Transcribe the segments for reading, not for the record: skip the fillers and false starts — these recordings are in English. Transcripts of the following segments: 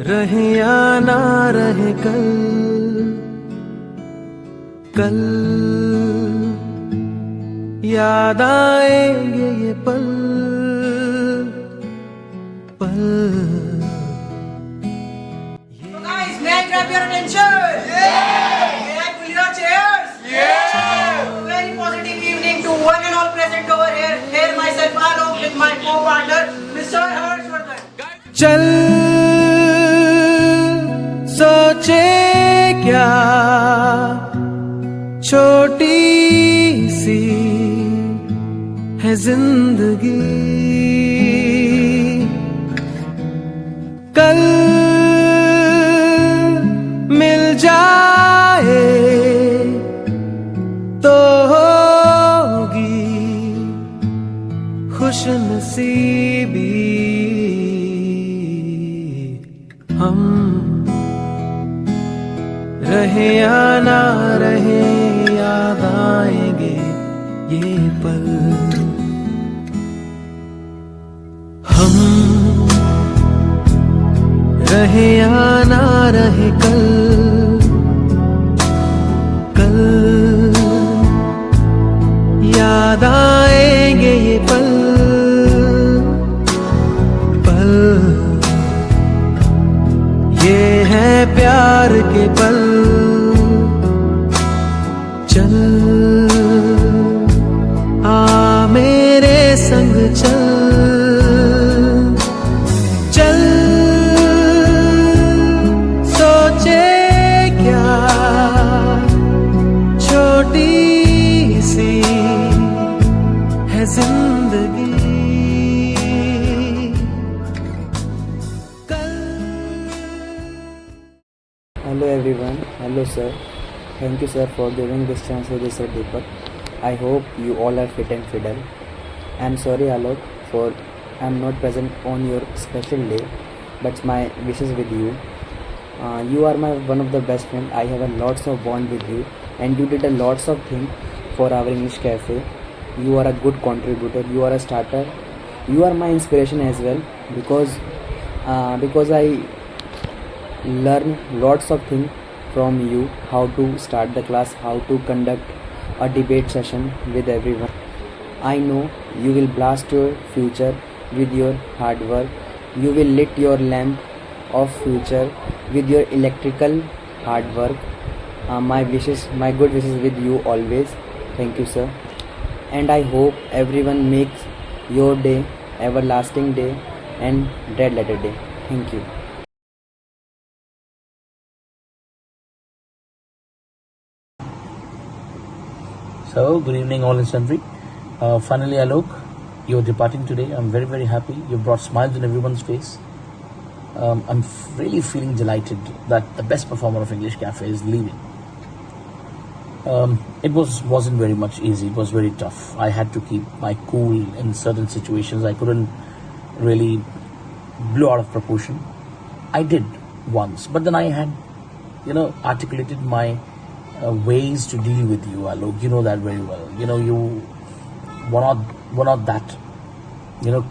रहे या ना रहे कल, कल याद आएंगे ये पल, पल। So guys, may I grab your attention? Yeah! May I pull your chairs? Yeah! A very positive evening to one and all present over here. Here myself Alok with my co-partner, Mr. Harshvardhan. चल सोचे क्या छोटी सी है जिंदगी, कल मिल जाए तो होगी खुशनसीबी। हम रहे या ना रहे याद आएंगे ये पल, हम रहे या ना रहे कल, कल याद आएंगे ये पल, पल। ये है प्यार के पल, चल आ मेरे संग चल, चल सोचे क्या छोटी सी है जिंदगी। Hello everyone, hello sir. Thank you sir for giving this chance to this Deepak. I hope you all are fit and fidel. I am sorry Alok for I am not present on your special day, but my wishes with you. You are my one of the best friend. I have a lots of bond with you, and you did a lots of things for our English cafe. You are a good contributor. You are a starter. You are my inspiration as well because I learn lots of things from you, how to start the class, how to conduct a debate session with everyone. I know you will blast your future with your hard work. You will lit your lamp of future with your electrical hard work. My good wishes with you always. Thank you sir, and I hope everyone makes your day everlasting day and dead letter day. Thank you. So, good evening all and sundry. Finally, Alok, you're departing today. I'm very, very happy. You brought smiles on everyone's face. I'm really feeling delighted that the best performer of English Cafe is leaving. It wasn't very much easy. It was very tough. I had to keep my cool in certain situations. I couldn't really blow out of proportion. I did once, but then I had, articulated my ways to deal with you, Alok. You know that very well. You were not that,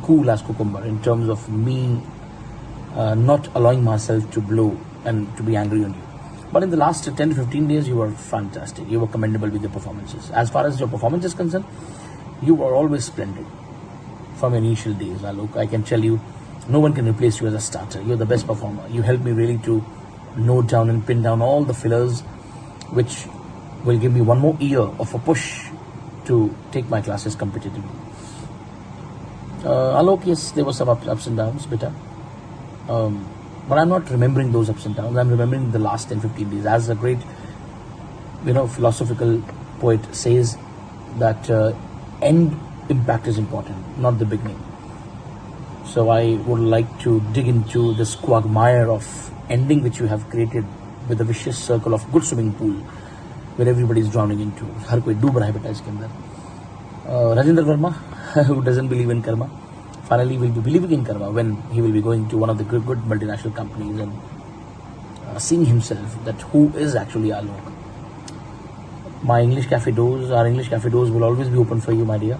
cool as cucumber in terms of me not allowing myself to blow and to be angry on you. But in the last 10 to 15 days, you were fantastic. You were commendable with your performances. As far as your performance is concerned, you were always splendid from your initial days, Alok. I can tell you, no one can replace you as a starter. You're the best performer. You helped me really to note down and pin down all the fillers, which will give me one more year of a push to take my classes competitively. Alok, yes, there were some ups and downs, bitter. But I'm not remembering those ups and downs. I'm remembering the last 10-15 days. As a great, philosophical poet says that end impact is important, not the beginning. So I would like to dig into this quagmire of ending which you have created with a vicious circle of good swimming pool where everybody is drowning into. हर कोई डूब रहा है बेटा इसके अंदर. Rajendra Verma, who doesn't believe in karma, finally will be believing in karma when he will be going to one of the good multinational companies and seeing himself that who is actually Alok. My English Cafe doors, our English Cafe doors will always be open for you, my dear.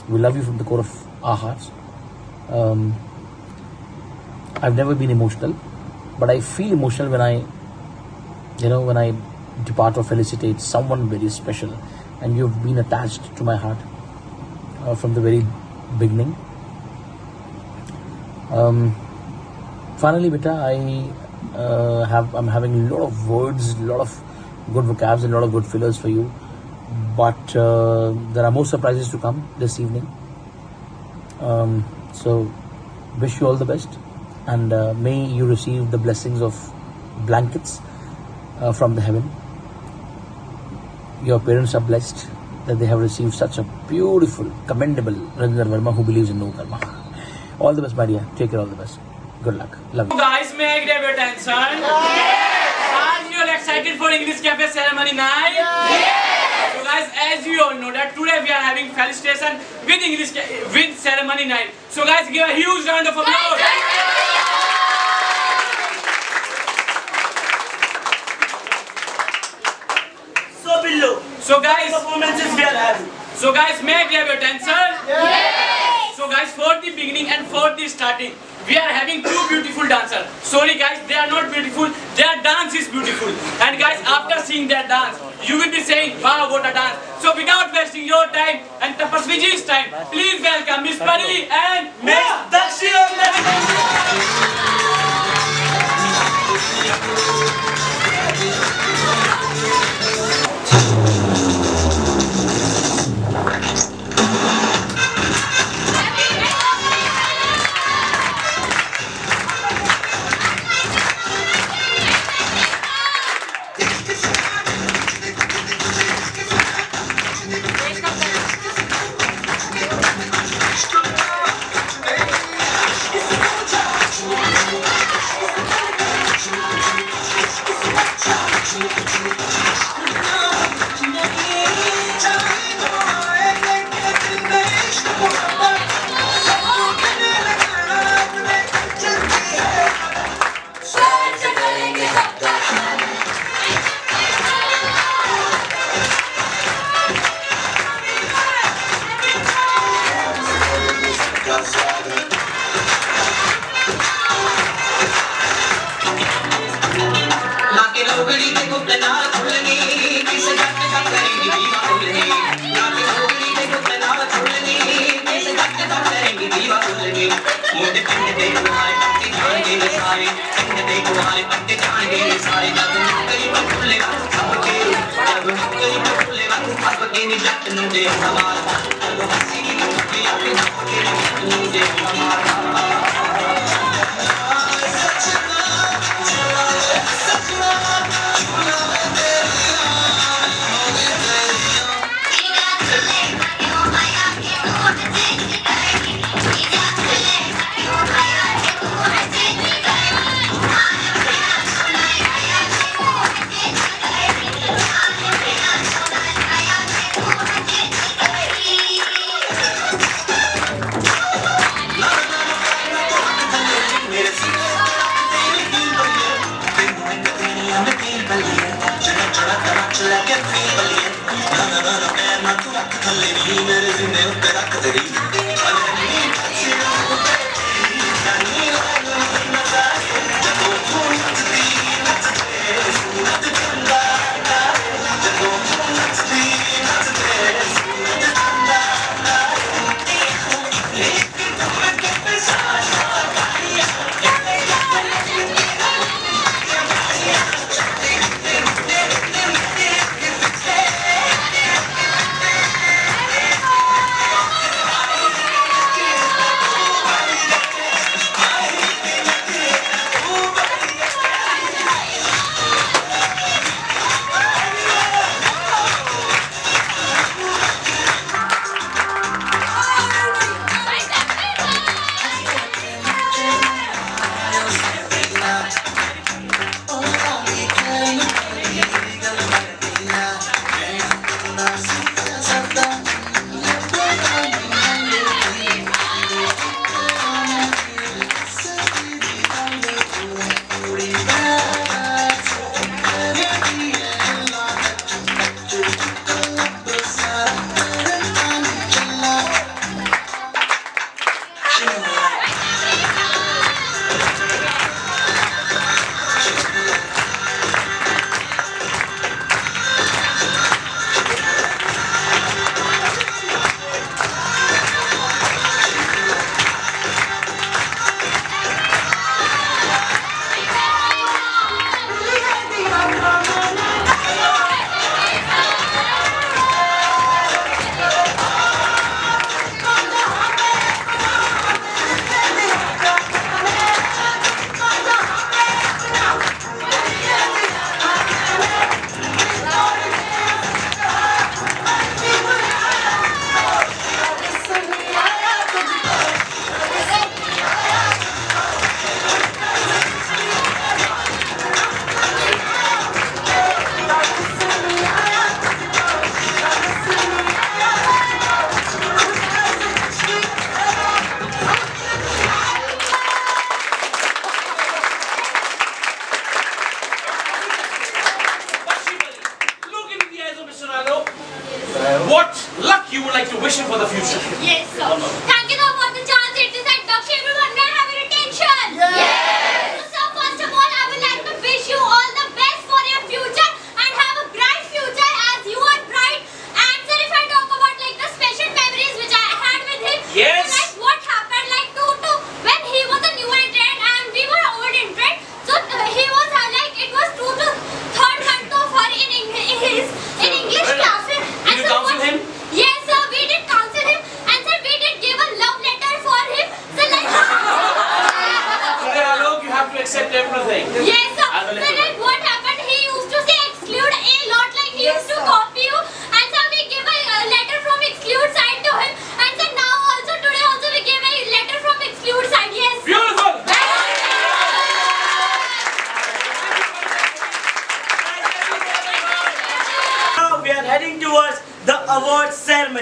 We love you from the core of our hearts. I've never been emotional, but I feel emotional when I depart or felicitate someone very special, and you've been attached to my heart from the very beginning. Finally, beta, I'm having a lot of words, a lot of good vocabs, and a lot of good fillers for you. But there are more surprises to come this evening. So, wish you all the best, and may you receive the blessings of blankets from the heaven. Your parents are blessed that they have received such a beautiful, commendable Rajendra Verma who believes in no karma. All the best, my dear. Take care. All the best. Good luck. Love you. Guys, may I grab your attention? Are you all excited for English Cafe ceremony night? So guys, as you all know that today we are having felicitation with ceremony night. So guys, give a huge round of applause. So below. So guys, Performances we are having. so guys, may I grab your attention? So guys, for the beginning and for the starting, we are having two beautiful dancers. Sorry guys, they are not beautiful, their dance is beautiful. And guys, after seeing their dance, you will be saying, wow, what a dance. So without wasting your time and Tapasviji's time, please welcome Miss Pari and Miss Dakshina.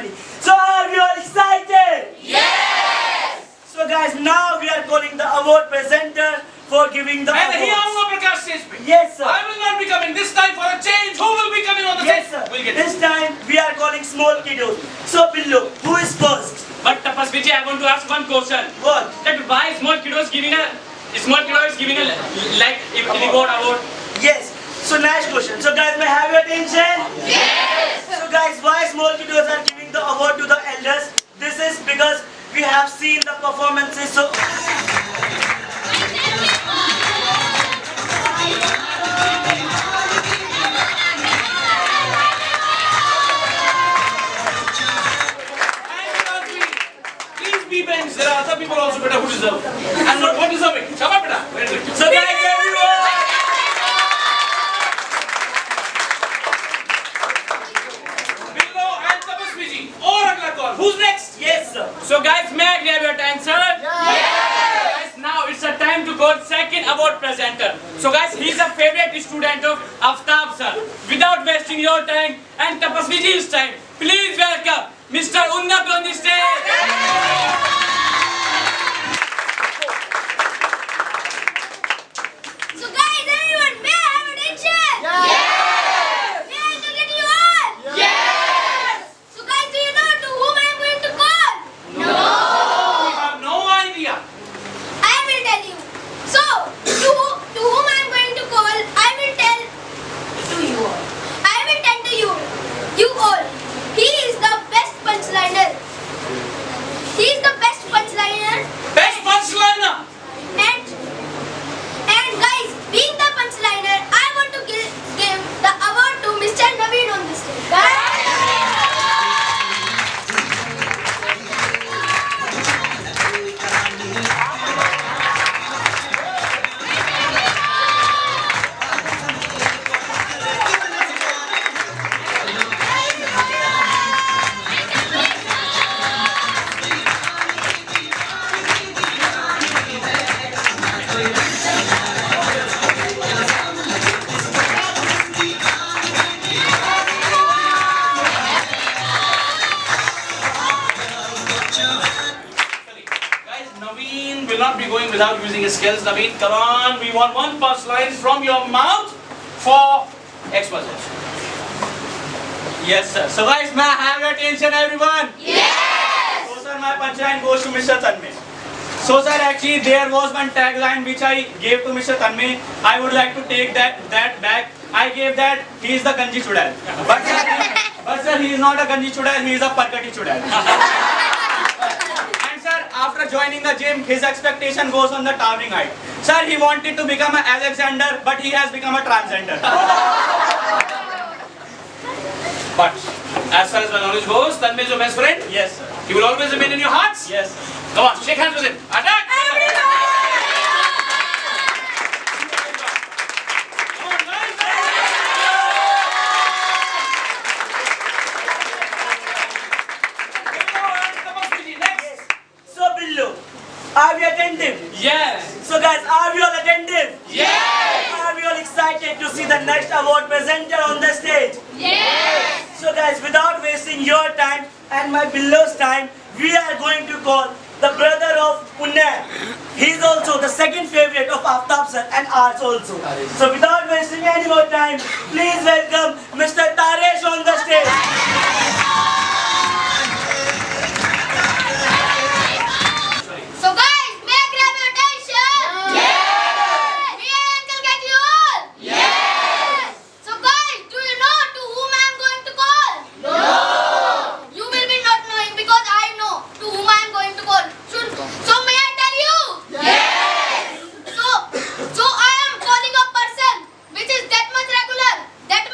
ceremony. So are you all excited? Yes! So guys, now we are calling the award presenter for giving the And here awards. आऊंगा प्रकाश stage पे. Yes sir. I will not be coming this time for a change. Who will be coming on the Yes stage? sir. We'll get This it. time we are calling small kiddos. So Billu, who is first? But Tapasvi ji, I want to ask one question. What? That why small kiddo is giving a like reward award? Yes. So nice question. So guys, may I have your attention? Yes. So guys, why small kiddos are giving the award to the elders? This is because we have seen the performances. So Please be bench. There are other people also better who deserve. And not what deserving. Shaba beta. Very good. So guys, everyone. Billo and Tapasvi ji. Or agla call. Who's next? Yes, sir. So guys, may I grab your attention? Yes. Guys, now it's a time to call second award presenter. So guys, he's a favorite student of Aftab sir. Without wasting your time and Tapasvi ji's time, please welcome Mr. Unnat on the stage. So guys, everyone, may I have attention? Yes! May I look at you all? Yes! So guys, do you know to whom I am going to call? We have no idea. I will tell you. So, to whom I am going to call, I will tell to you all. I will tell to you all. He is the best punchliner. He is the best punchliner. Best punchliner. And guys, being the punchliner, I want to give the award to Mr. Naveen on this stage. Guys, Naveen will not be going without using his skills. Naveen, come on. We want one punchline from your mouth for exposition. Yes, sir. So guys, may I have your attention, everyone? Yes! So sir, my punchline goes to Mr. Tanmay. So sir, actually there was one tagline which I gave to Mr. Tanmay. I would like to take that back. I gave that he is the Ganji Chudal. But sir, he is not a Ganji Chudal, he is a Parkati Chudal. And sir, after joining the gym, his expectation goes on the towering height. Sir, he wanted to become an Alexander, but he has become a transgender. But as far as my knowledge goes, Tanmay is your best friend. Yes, sir. He will always remain in your hearts. Yes, sir. Come on, shake hands with him. Attack! Come on, guys. Next. So Billu, are we attentive? Yes. So guys, are we all attentive? Yes. Are we all excited to see the next award presenter on the stage? Yes! So guys, without wasting your time and my Billu's time, we are going to call the brother of Punna. He is also the second favorite of Aftab sir and ours also. So without wasting any more time, please welcome Mr. Taresh on the stage. So guys, may I grab your attention? Yes! May I uncle get you all? Yes! So guys, do you know to whom I am going to call? No! You will be not knowing because I know to whom I am going to call. So may I tell you? Yes! So I am calling a person which is that much regular, that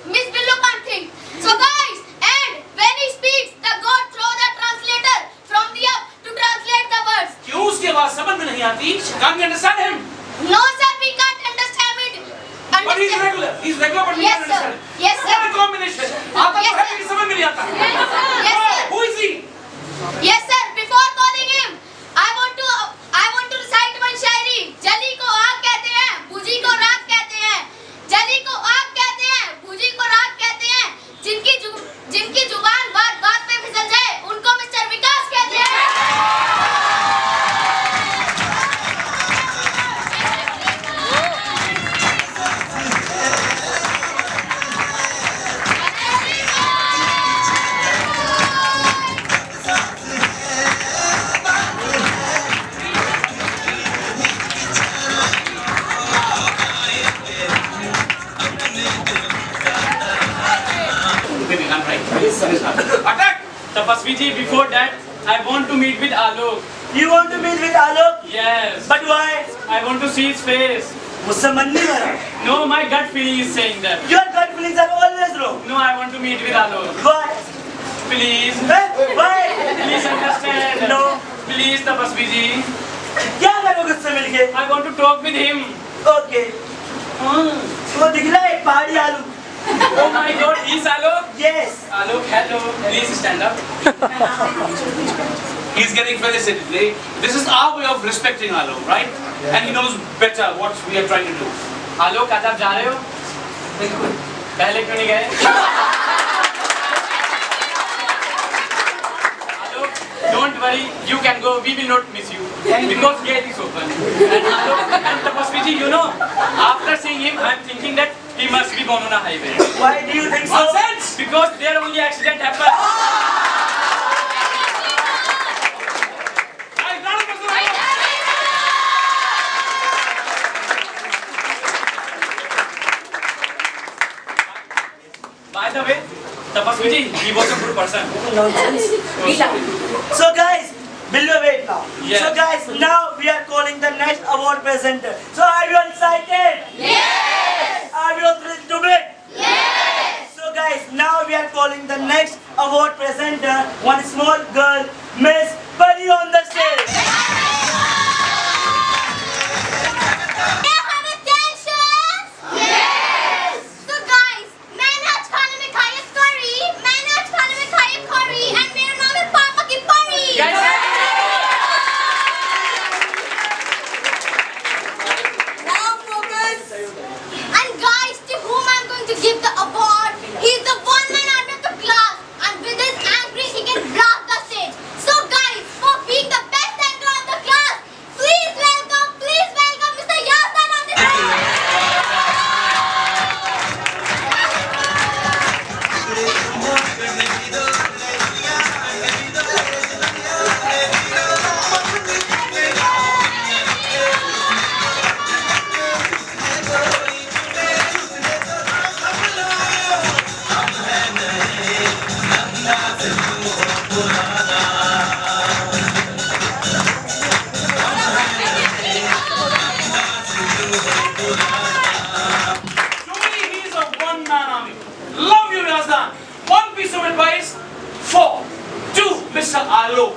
Miss Billu can't think. So guys, and when he speaks, the God throw the translator from the up to translate the words. क्यों उसकी आवाज समझ में नहीं आती? Can't you understand him? No sir, we can't understand it. But he's regular. He's regular, but we Yes, can't sir. understand. Yes, sir. What a combination. आता Yes, तो है sir. लेकिन समझ में नहीं आता. Yes, sir. Who is he? Yes sir, before calling him, I want to recite one शायरी. जली को आग कहते हैं, भुजी को राख कहते हैं. जली को आग कहते हैं, भुजी को राख कहते हैं. जिनकी before that, I want to meet with Alok. You want to meet with Alok? Yes. But why? I want to see his face. मुझसे मन नहीं भरा. No, my gut feeling is saying that. Your gut feelings are always wrong. No, I want to meet with Alok. Why? Please. Why? Please understand. No. Please, Tapasvi ji. क्या करोगे उससे मिलके? I want to talk with him. Okay. वो दिखला एक पहाड़ी आलू. Oh my God, he's Alok. Yes. Alok, hello. Please stand up. He's getting felicitated. This is our way of respecting Alok, right? And he knows better what we are trying to do. Alok, आज आप जा रहे हो? पहले क्यों नहीं गए? Alok, don't worry. You can go. We will not miss you because gate is open. And Alok and Tapasvi ji, you know, after seeing him, I'm thinking that he must be born on a highway. Why do you think so? Nonsense! Because there only accident happened. By the way, Tapasvi ji, he was a good person. So guys, below wait now. Yes. So guys, now we are calling the next award presenter. So are you excited? Yes! Are you thrilled to be? Yes! So guys, now we are calling the next award presenter, one small girl, Miss Pari on the stage. May I have attention? Yes! So guys, मैंने आज खाने में खाई है curry, मैंने आज खाने में खाई है curry, and मेरा नाम है पापा की परी. Guys, Now focus. And guys, to whom I'm going to give the award, he's the one-man army of the class, and with his angry, he can blast the stage. So guys, for being the best anchor of the class, please welcome Mr. Yazdan on the stage. Truly, he is a one-man army. Love you, Yazdan. One piece of advice to Mr. Alok.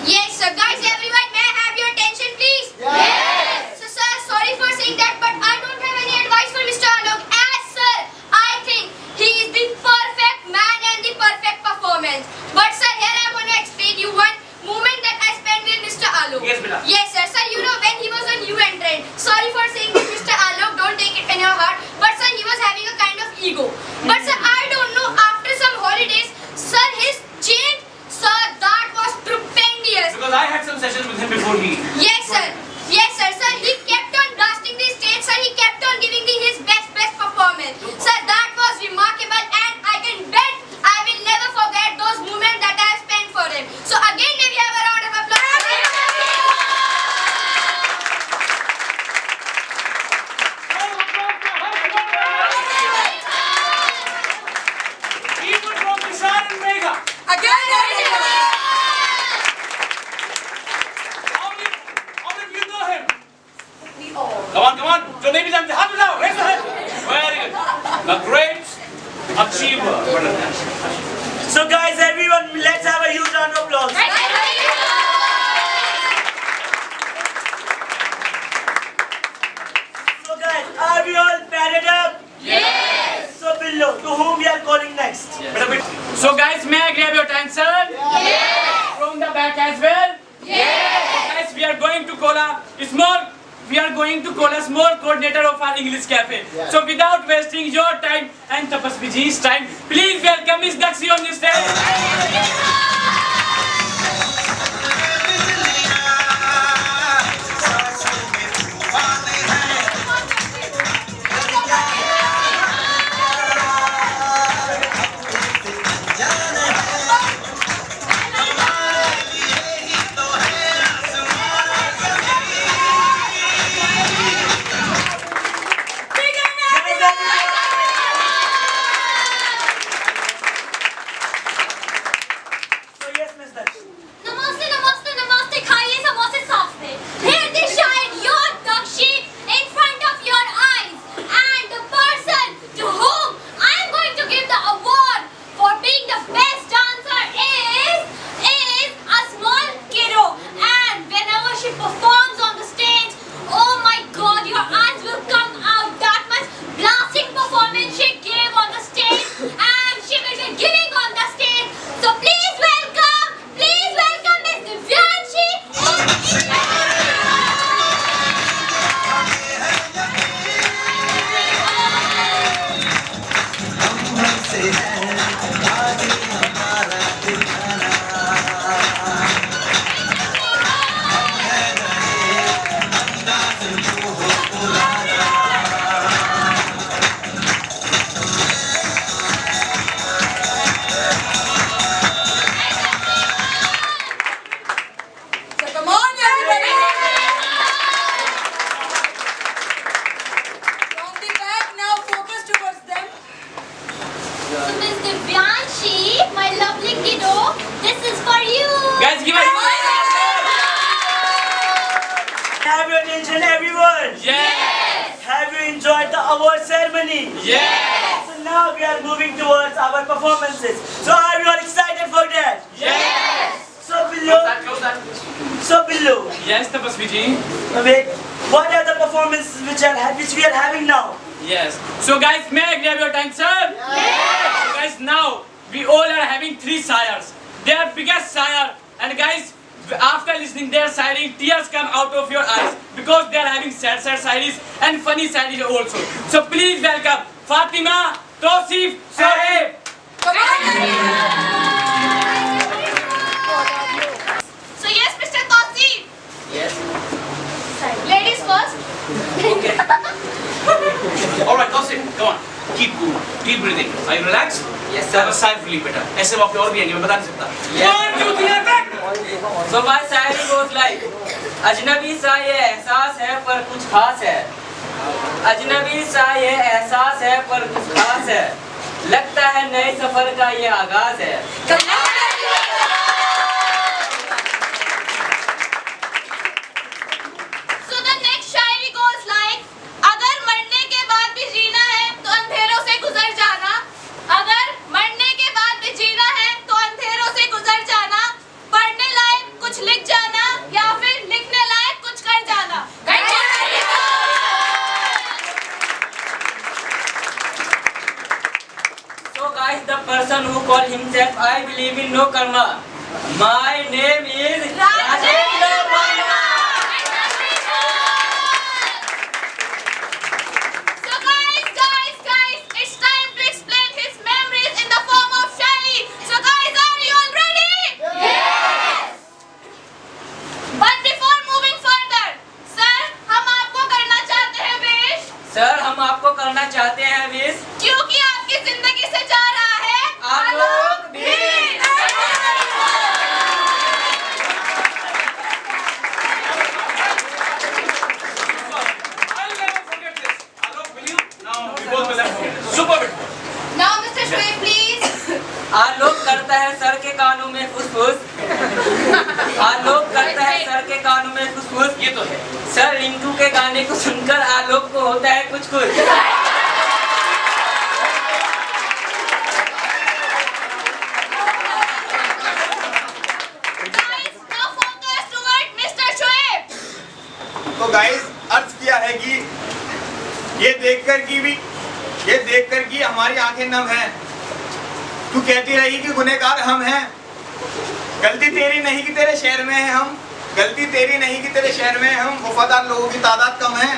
Yes, sir. Guys, everyone, may I have your attention, please? Yes. So, sir, sorry for saying that, but I don't have any advice for Mr. Alok. As, sir, I think he is the perfect man and the perfect performance. But, sir, here I want to explain you one moment that I spent with Mr. Alok. Yes, beta. Yes, sir. Sir, you know, when he was a new entrant, sorry for saying this, Mr. Alok, don't take it in your heart, but, sir, he was having a kind of ego. But, sir, I don't know, after some holidays, sir, his change, sir, that was stupendous. Because I had some sessions with him before he. Yes, sir. Yes, sir. Sir, he kept on blasting the stage, sir. He kept on giving his best performance. Sir, that was remarkable, and I can bet I will never forget those moments that I have spent for him. So again, may we have a round of applause? Even from Vishal and Megha. How many of you know him? Come on. So maybe some hand it out. Raise your hand. Very good. A great achiever. So guys, everyone, let's have a huge round of applause. So guys, are we all padded up? Yes. So below, to whom we are calling next? so guys, may I grab your attention? Yes. From the back as well? Yes. Guys, we are going to call a small coordinator of our English cafe. So without wasting your time and Tapasvi ji's time, please welcome Miss Dakshi on the stage. So yes, have your attention, everyone? Yes. Have you enjoyed the award ceremony? Yes. So now we are moving towards our performances. So are you all excited for that? Yes. So below, Close that. Yes, Tapasvi ji. wait, what are the performances which we are having now? Yes. So guys, may I grab your attention? Yes. So guys, now we all are having 3 sires. They are biggest sire, and guys, after listening their siring, tears come out of your eyes because they are having sad siries and funny siries also. So please welcome Fatima, Tosif, Sohaib. So yes, Mr. Tosif. Yes. Ladies first. Alright, Tosif, come on. Keep cool. Keep breathing. Are you relaxed? Yes, Have a sigh of relief, बेटा. ऐसे मौके और भी आएंगे, मैं बता नहीं सकता. Yes. 1, 2, 3, attack! So my Shayari goes like, अजनबी सा ये एहसास है पर कुछ खास है. अजनबी सा ये एहसास है पर कुछ खास है. लगता है नए सफर का ये आगाज है. So the next Shayari goes like, अगर मरने के बाद भी जीना है तो अंधेरों से गुजर जाना. अगर मरने के बाद भी जीना है तो अंधेरों से गुजर जाना. पढ़ने लायक कुछ लिख जाना या फिर लिखने लायक कुछ कर जाना. So guys, the person who call himself I believe in no karma. My name is Rajendra Verma. So guys, it's time to explain his memories in the form of shairi. So guys, are you all ready? Yes. But before moving further, sir, हम आपको करना चाहते हैं wish, Sir, हम आपको करना चाहते हैं wish. क्योंकि आपकी जिंदगी से जा रहा है आलोक भी. I'll never forget this. Alok, will you? Now we both will have forget this. Super bit. Now Mr. Shoaib, please. आलोक करता है सर के कानों में फुसफुस. आलोक करता है सर के कानों में फुसफुस. ये तो है. सर रिंकू के गाने को सुनकर आलोक को होता है कुछ कुछ. Guys, now focus toward Mr. Shoaib. तो गाइस अर्थ किया है कि ये देखकर कि हमारी आंखें नम हैं. तू कहती रही कि गुनहगार हम हैं. गलती तेरी नहीं कि तेरे शहर में हैं हम. गलती तेरी नहीं कि तेरे शहर में हम. वफादार लोगों की तादाद कम है.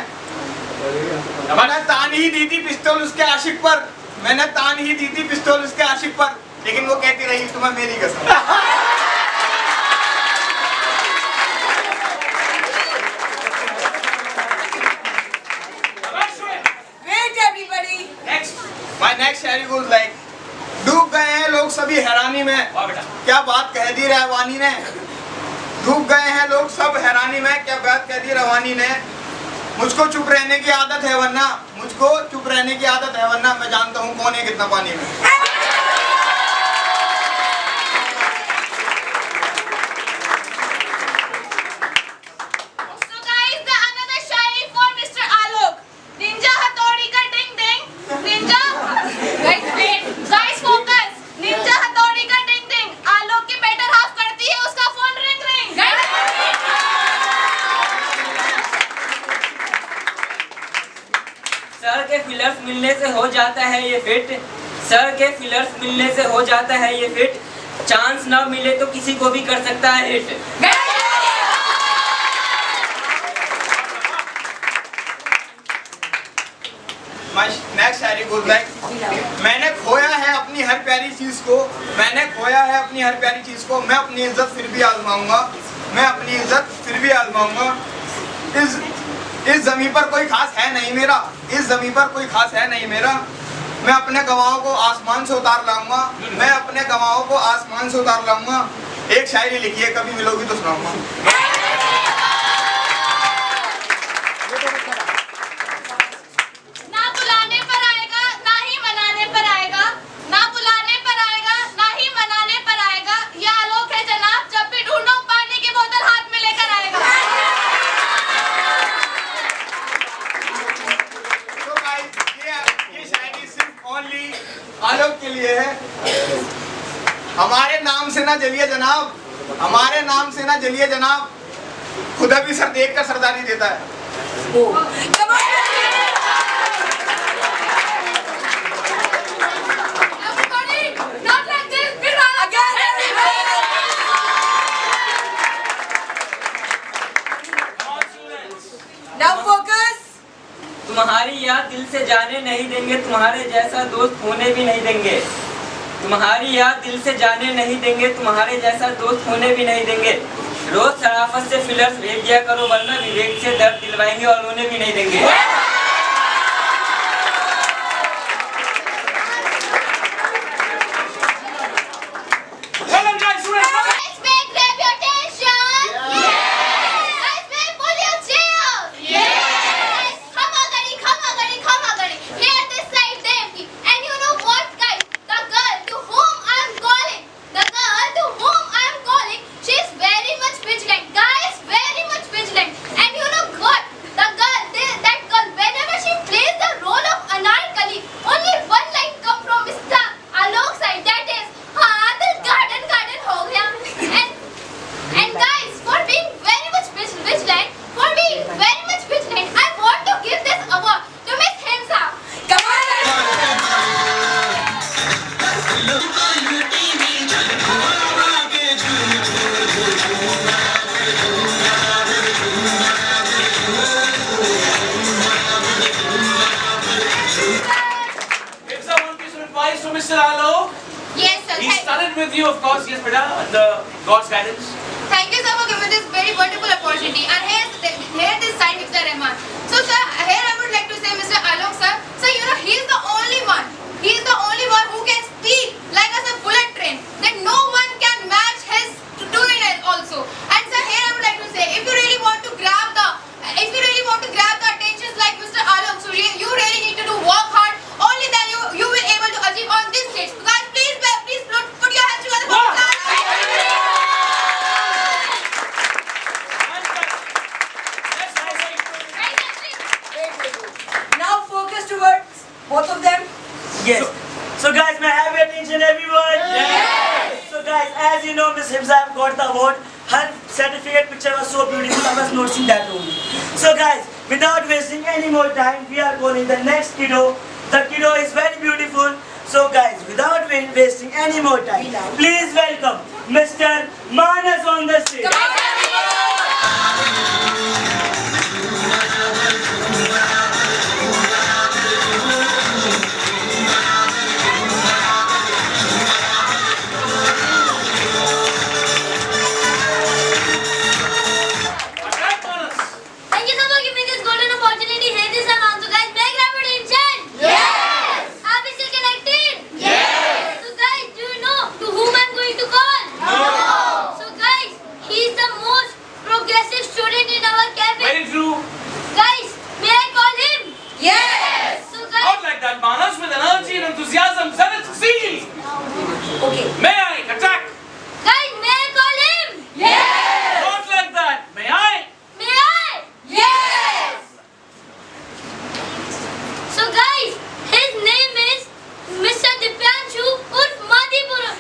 मैंने तान ही दी थी पिस्तौल उसके आशिक पर. मैंने तान ही दी थी पिस्तौल उसके आशिक पर. लेकिन वो कहती रही तुम्हें मेरी कसम. Wait, everybody. Next. My next Shayari goes like, डूब गए हैं लोग सभी हैरानी में. वाह बेटा. क्या बात कह दी रहवानी ने. डूब गए हैं लोग सब हैरानी में. क्या बात कह दी रवानी ने. मुझको चुप रहने की आदत है वरना. मुझको चुप रहने की आदत है वरना मैं जानता हूँ कौन है कितना पानी में. So guys, the another shairi for Mr. Alok. Ninja हथौड़ी का ding ding. Ninja. Guys focus. Ninja हथौड़ी का ding ding. आलोक की better half करती है उसका phone ring ring. सर के फिलर्स मिलने से हो जाता है ये फिट. सर के फिलर्स मिलने से हो जाता है ये फिट. चांस ना मिले तो किसी को भी कर सकता है hit. My next Shayari goes like, मैंने खोया है अपनी हर प्यारी चीज को. मैंने खोया है अपनी हर प्यारी चीज को. मैं अपनी इज्जत फिर भी आजमाऊंगा. मैं अपनी इज्जत फिर भी आजमाऊंगा. इस जमीन पर कोई खास है नहीं मेरा. इस जमीन पर कोई खास है नहीं मेरा. मैं अपने गवाहों को आसमान से उतार लाऊंगा. मैं अपने गवाहों को आसमान से उतार लाऊंगा. एक शायरी लिखी है, कभी मिलोगी तो सुनाऊंगा. ना बुलाने पर आएगा ना ही मनाने पर आएगा. ना बुलाने पर आएगा ना ही मनाने पर आएगा. ये आलोक है जनाब, जब भी ढूंढो पानी की बोतल हाथ में लेकर आएगा. हमारे नाम से ना जलिए जनाब, हमारे नाम से ना जलिए जनाब, खुदा भी सर देख कर सरदारी देता है। Everybody, not like this. Again, everybody. Now focus. तुम्हारी याद दिल से जाने नहीं देंगे, तुम्हारे जैसा दोस्त होने भी नहीं देंगे। तुम्हारी याद दिल से जाने नहीं देंगे, तुम्हारे जैसा दोस्त होने भी नहीं देंगे। रोज शराफत से फिलर्स भेज दिया करो, वरना विवेक से दर्द दिलवाएंगे और रोने भी नहीं देंगे। Guys, may I grab your attention? Guys, may I pull your chairs? Guys, come on, Gadi. Here this side, they empty. And you know what, guys? The girl to whom I'm calling, she is very much vigilant. Guys, very much vigilant. And you know what? That girl, whenever she plays the role of Anarkali, only one line come from Mr. Alok side. That is, हाँ, दिल garden हो गया. And guys, for being very much vigilant, I want to give this award to Miss Himsa. Come on. Here's one piece of advice from Mr. Alok. Yes, sir. He started with you, of course, yes, beta, under God's guidance. Thank you, sir, for giving this very wonderful opportunity. And here this side, Mr. Rahman. So, sir, here I would like to say, Mr. Alok, sir, you know, he is the only one. He is the only one who can speak like as a bullet train. That no one can match his tutorial also. And sir, here I would like to say, if you really want to grab the attentions like Mr. Alok, so you really need to do work hard. Only then you will able to achieve on this stage. So guys, please put your hands together for Mr. Alok. Now focus towards both of them. Yes. So guys, may I have your attention, everyone? Yes. So guys, as you know, Miss Himsa got the award. Her certificate picture was so beautiful. I was noticing that only. So guys, without wasting any more time, we are calling the next kiddo. The kiddo is very beautiful. So guys, without wasting any more time, please welcome Mr. Manas on the stage. Thank you so much for giving me this golden opportunity. Here this amount. So guys, may I grab your attention? Yes. Are we still connected? Yes. So guys, do you know to whom I'm going to call? No. So guys, he is the most progressive student in our cafe. Very true. Guys, may I call him? Yes. So Not guys, like that, Manas, with energy and enthusiasm. Zenith, succeed. Okay. May I attack? guys, may I call him? Yes. Not like that. May I? May I? Yes. So guys, his name is Mr. Dipyanshu Urf Madhipuram.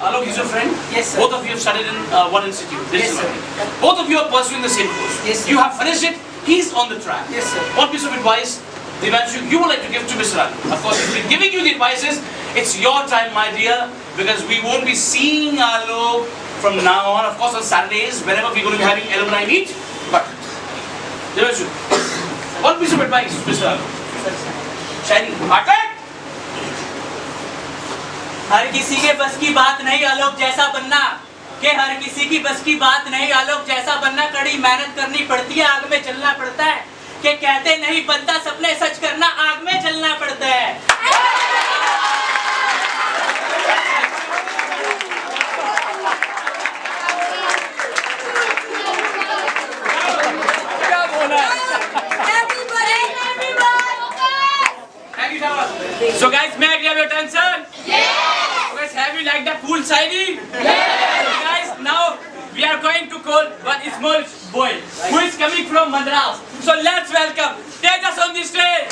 Alok is your friend? Yes, sir. Both of you have studied in one institute. This Yes, is sir. right. Both of you are pursuing the same course. Yes, sir. You have finished it. He's on the track. Yes, sir. What piece of advice, Devanshu, you would like to give to Mr. Alok? Of course, he's been giving you the advices. It's your time, my dear, because we won't be seeing Alok from now on. Of course, on Saturdays, whenever we're going to be having alumni meet. But, Devanshu, what piece of advice, Mr. Alok? Shiny, attack! हर किसी के बस की बात नहीं आलोक जैसा बनना। कि हर किसी की बस की बात नहीं, आलोक जैसा बनना कड़ी मेहनत करनी पड़ती है, आग में चलना पड़ता है, कि कहते नहीं बनता सपने सच करना आग में जलना पड़ता है। क्या बोला? Thank you, Shabash. So guys, may I grab your attention? Yes. Guys, have you liked the cool shiny? Yes. So guys, now we are going to call one small boy who is coming from Madras. So let's welcome Tejas on the stage.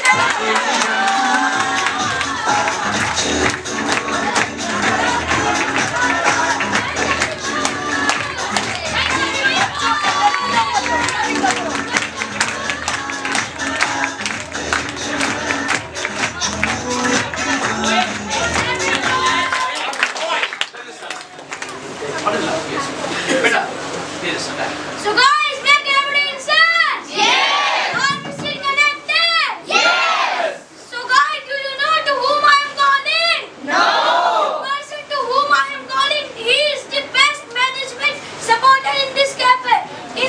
Beta, here is some time. So guys, make everybody inside. Yes. Are you still connected? Yes. So guys, do you know to whom I am calling? No. The person to whom I am calling, he is the best management supporter in this cafe. In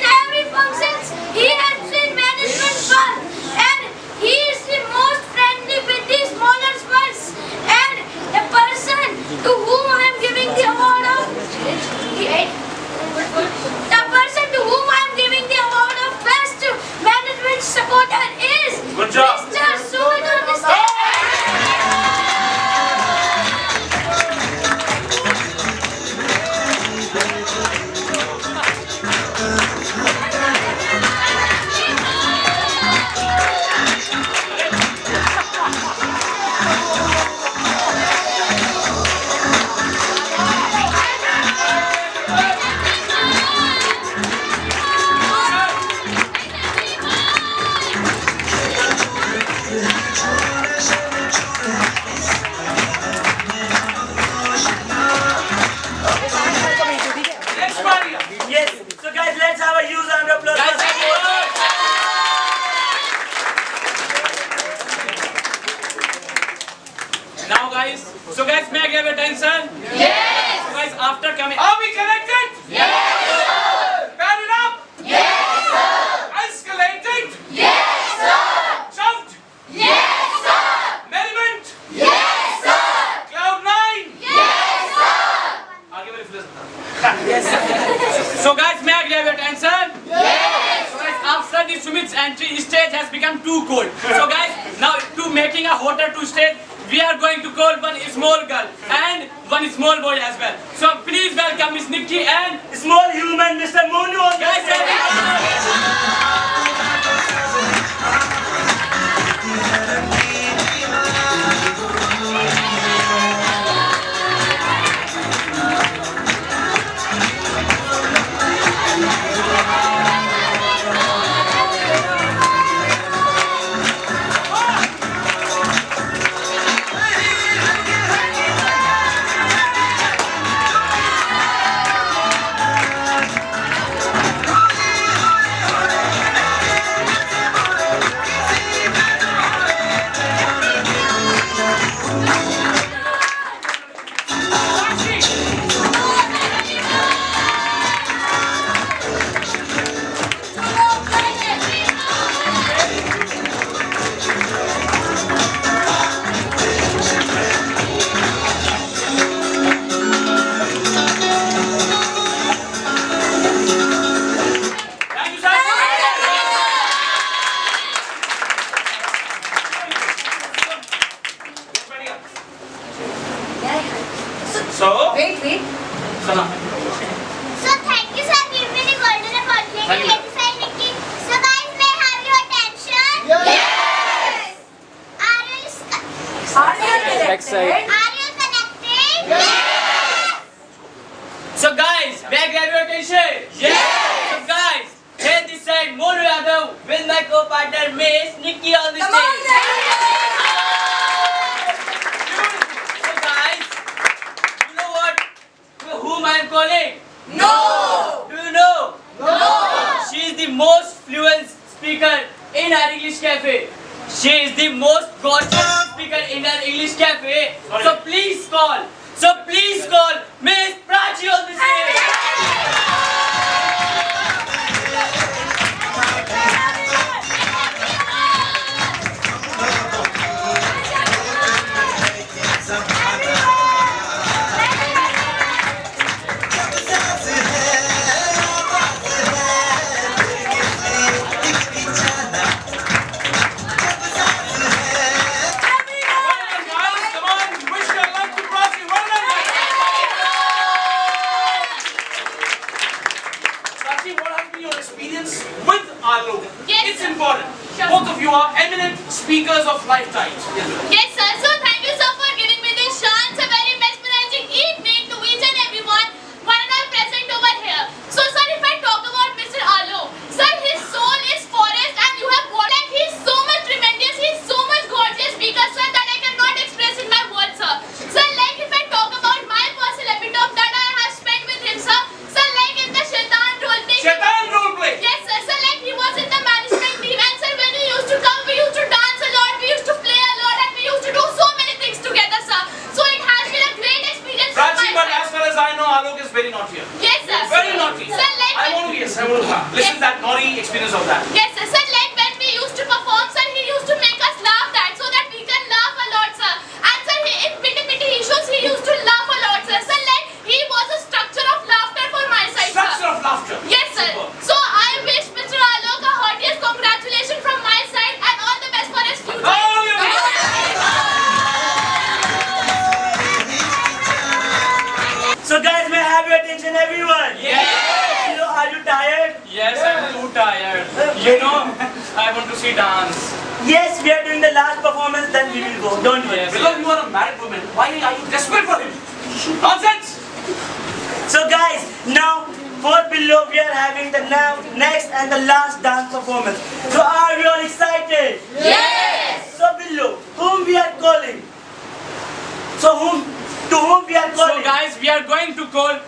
every functions, he helps in management fund, and he is the most friendly with the smaller ones. And the person to whom I am giving the award of the person to whom I am giving the award of best management supporter is Good job. Mr. Sumit on the stage. Next party. Yes. So guys, let's have a huge round of applause. Guys, happy birthday. Now guys, so guys, may I give attention? Yes. So guys, after coming, are we connected? Yes. Pair it up. Yes, sir. Escalated. Yes, sir. Shoved. Yes, sir. Merriment. Yes, sir. Cloud9. Yes, sir. आगे वाले film Yes. So guys, may I grab your attention? Yes. So guys, after the Sumit's entry, stage has become too cold. So guys, now to making a hotter to stage, we are going to call one small girl and one small boy as well. So please welcome Miss Nikki and Small human, Mr. Monu on the guys. stage. Thank you, sir. So, Wait. Sana. So thank you sir, give me the golden opportunity. Thank you. Thank you sir, Nikki. So guys, may I have your attention? Yes. Are you connected? Yes. So guys, may I grab your attention? Yes. So guys, here this side, Monu Yadav with my co-partner Miss Nikki on the stage. So guys, you know what? Whom I am calling? No. Do you know? No. She is the most fluent speaker in our English cafe. She is the most gorgeous speaker in our English cafe. So please call Miss Prachi on the stage. Well done, guys. Come on, wish your luck to Prachi. Well done, guys. Prachi, what has been your experience with Alok? Yes, It's sir. important. Sure. Both of you are eminent speakers of lifetimes. Yes, sir. So thank you, sir, for giving me this chance. A very mesmerizing evening to each and everyone, one and all present over here. So, sir, if I talk about Mr. Alok, sir, his soul is forest, and you have what? Like, he's so much tremendous, he's so much gorgeous speaker, sir, that I cannot express in my words, sir. Sir, like, if I talk about my personal epitome that I have spent with him, sir, like in the Shaitan role play. Shaitan role play. Yes, sir. So, like, he was in the management team, and sir, when he used to come, we used to dance a lot, we used to play a lot, and we used to do so many things together, sir. So, it has been a great experience from Prachi, my but side. as far as I know, Alok is very naughty. Yes, sir. Very naughty. Sir, like, I want to listen to that naughty experience of that. yes, sir. Sir, like, when we used to perform, sir, he used to make us laugh that so that we can laugh a lot, sir. And sir, in pitty issues, he used to laugh a lot, sir. Sir, like, he was a structure of laughter for my side, Structure sir. of laughter. Yes, sir. Superb. So, I wish Mr. Alok a heartiest congratulations from my side and all the best for his future. Oh, yeah. So guys, may I have your attention, everyone? Yes. You know, are you tired? Yes, I'm too tired. You know, I want to see dance. Yes, we are doing the last performance, then we will go. Don't worry. Yes. Below, you are a married woman. Why are you desperate for him? Nonsense! So guys, now for below we are having the next and the last dance performance. So are we all excited? Yes! So below, whom we are calling? To whom we are calling? So guys, we are going to call.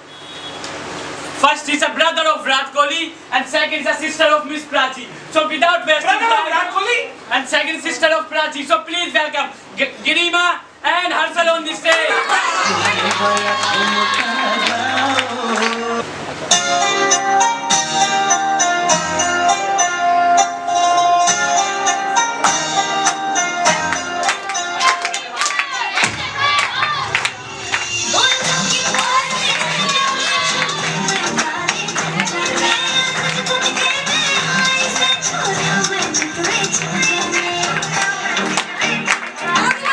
First is a brother of Virat Kohli and second is a sister of Miss Prachi. So without wasting Brother of time, Virat Kohli? and second sister of Prachi. So please welcome Girima and Harshal on the stage. Thank you.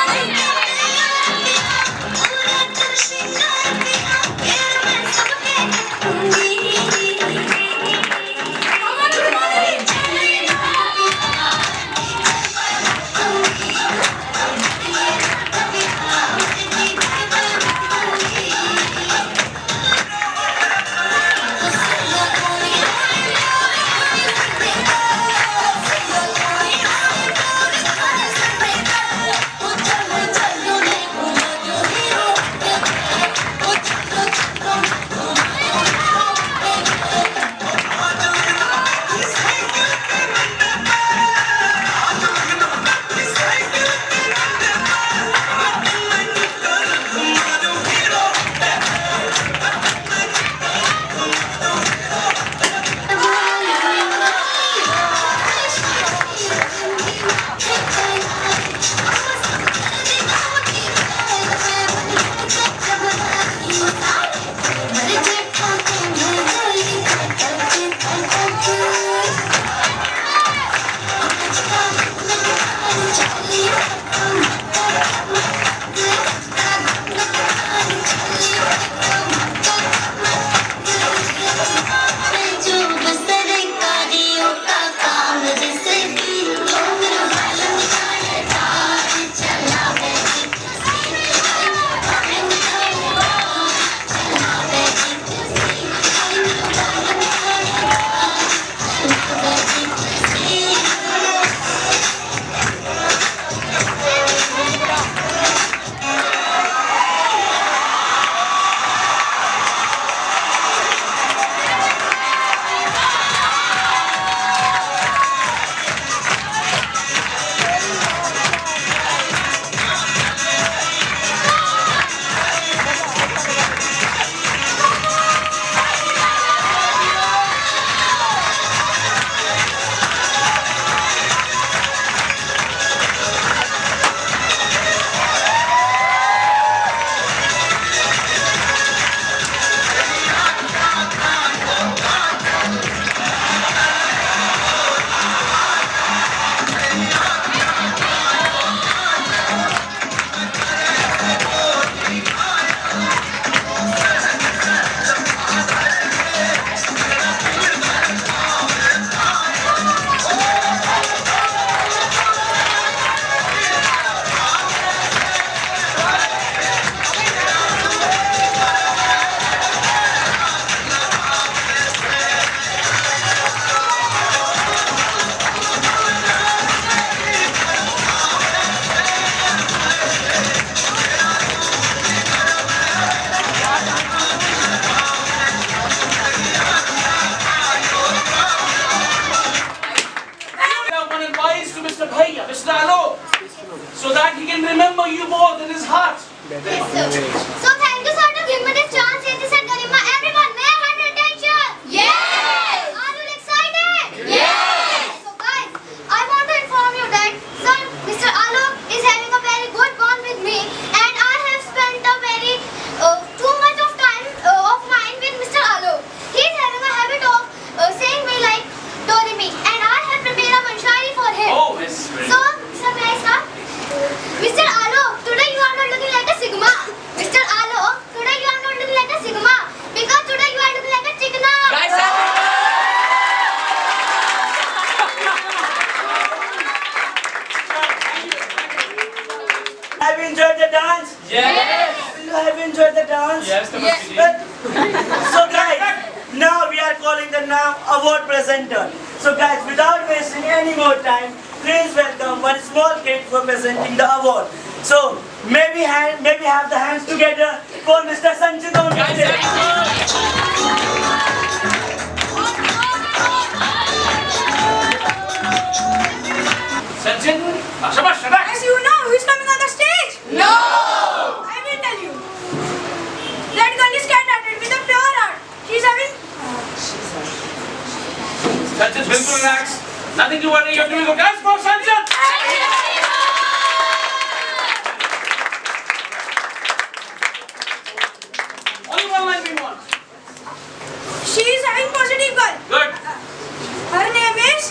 remember you both in his heart. Yes, sir. So thank you, sir, to give me this chance. Yes, sir, Garima. Everyone, may I have your attention? Yes! Are you excited? Yes! So guys, I want to inform you that sir, Mr. Alok is having a very good bond with me, and I have spent a very too much of time of mine with Mr. Alok. He is having a habit of saying me like Doremi, and I have prepared a manshari for him. Oh, yes. Very So, sir, may I start? Mr. Alok, today you are not looking like a Sigma. Mr. Alok, today you are not looking like a Sigma. Because today you are looking like a Chikna. Guys, Have you enjoyed the dance? Yes. You have enjoyed the dance? Yes, Tapasvi ji. So guys, now we are calling the now award presenter. So guys, without wasting any more time, please welcome one small kid for presenting the award. So maybe have the hands together for Mr. Sanjit on the Guys, stage. thank you. Sanjit, shabash, shabash. As you know, who is coming on the stage? No! I will tell you. That girl is cat-hearted with a pure heart. She's having... Sanjit, bilkul relax. Nothing to worry. You're doing good. Guys, for Sanjit. Only one line we want. She is having positive girl. Good. Her name is...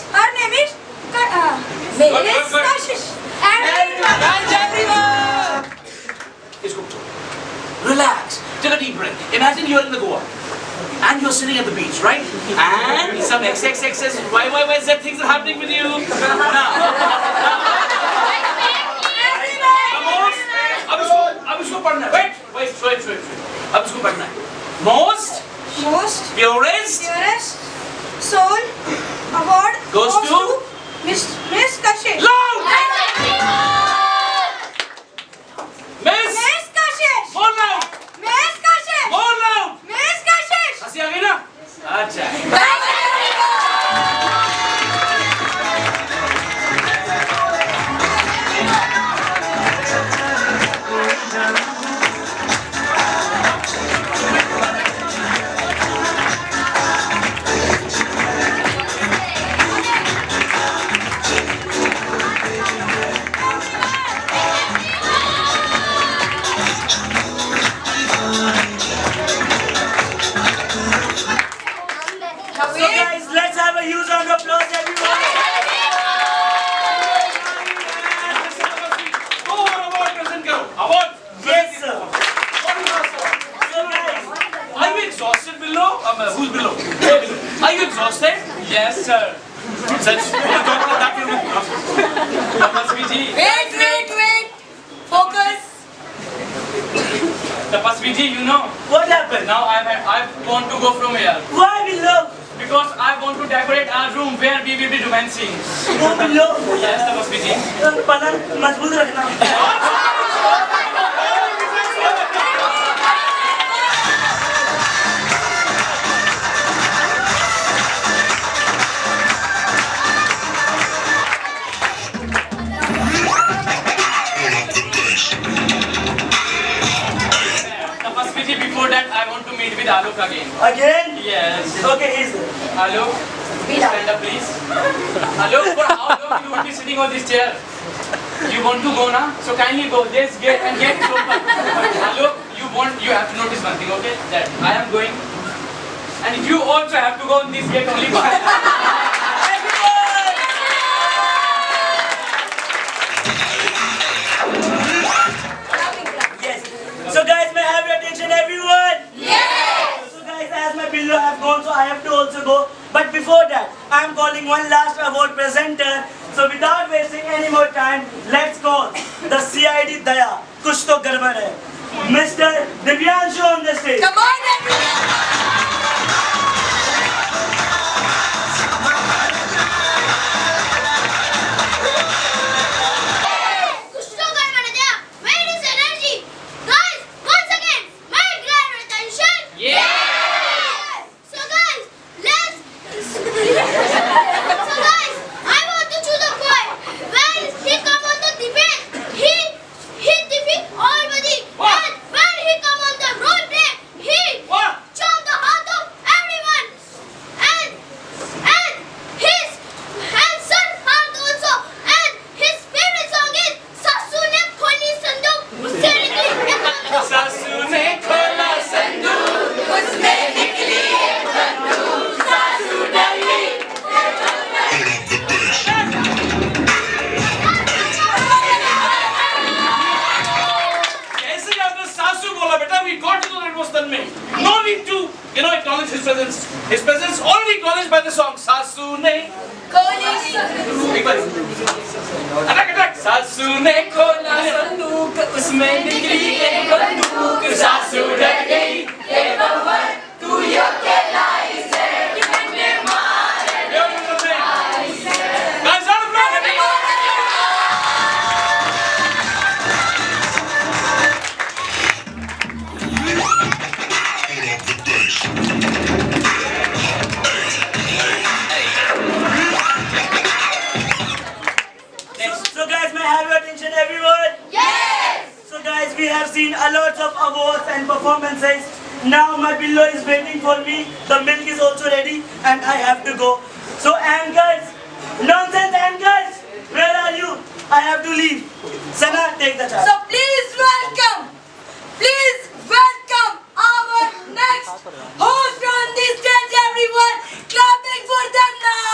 Good, good, good. Kashish. And Guys, everyone. Isko. Relax. Take a deep breath. Imagine you're in the Goa. And you're sitting at the beach, right? And some XXXs, YYZ things are happening with you. Now. अब इसको पढ़ना है. Wait. अब इसको पढ़ना है. Most purest soul award goes to Miss Kashish. loud. Miss. Miss Kashish. More loud. Miss Kashish. More loud. Miss Kashish. हंसी आ गई ना? अच्छा. So guys, let's have a huge round of applause, everyone. Go on, award present करो. Award. Yes, sir. What is awesome? So guys, Are you exhausted, below? Who's below? Are you exhausted? Yes, sir. Since you talk about that, Tapasvi ji. Wait. Focus. Tapasvi ji, you know, what happened? now I want to go from here. Why below? Because I want to decorate our room where we will be romancing. Go below. Yes, Tapasvi ji. पलंग मजबूत रखना. Tapasvi ji, before that I want to meet with Alok again. Again? Yes. Okay, he's there. Alok, stand up please. Alok, for how long you will be sitting on this chair? You want to go now? So kindly go. This gate and gate is open. Alok, you have to notice one thing, okay? That I am going, and you also have to go on this gate only. Yes. So guys, may I have your attention, everyone? Yes. So guys, as my billo have gone, so I have to also go. But before that, I am calling one last award presenter. So without wasting any more time, let's call the CID Daya. Kuch to gadbad hai. Mr. Divyanshu on the stage. Come on, everyone. Kuch to gadbad hai Daya. Where is energy? Guys, once again, may I grab your attention? Yeah. So guys, I want to choose a boy. When he come on the debate, he बचपन में. No need to, acknowledge his presence. His presence already acknowledged by the song. सासू ने एक बार अटक सासू ने खोला संदूक उसमें निकली एक बंदूक सासू डर गई ये बहू तू यो के लाई से कितने मारे guys on So guys, may I have your attention everyone? Yes! So guys, we have seen a lot of awards and performances. Now my pillow is waiting for me. The milk is also ready and I have to go. So anchors, nonsense anchors, where are you? I have to leave. Sana, take the charge. So please welcome our next host on this stage, everyone. Clapping for them now.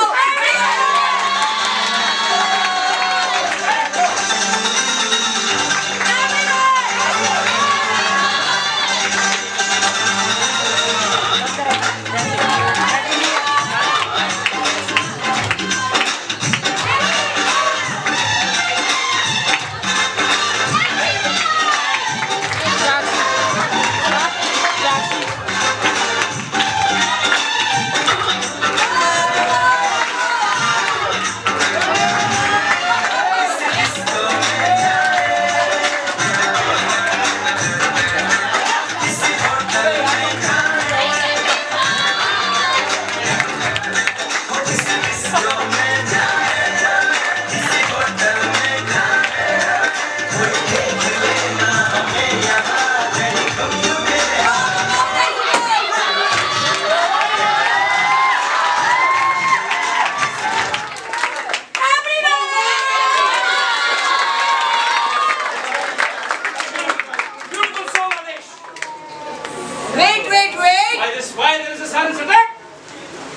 Why there is a silence attack?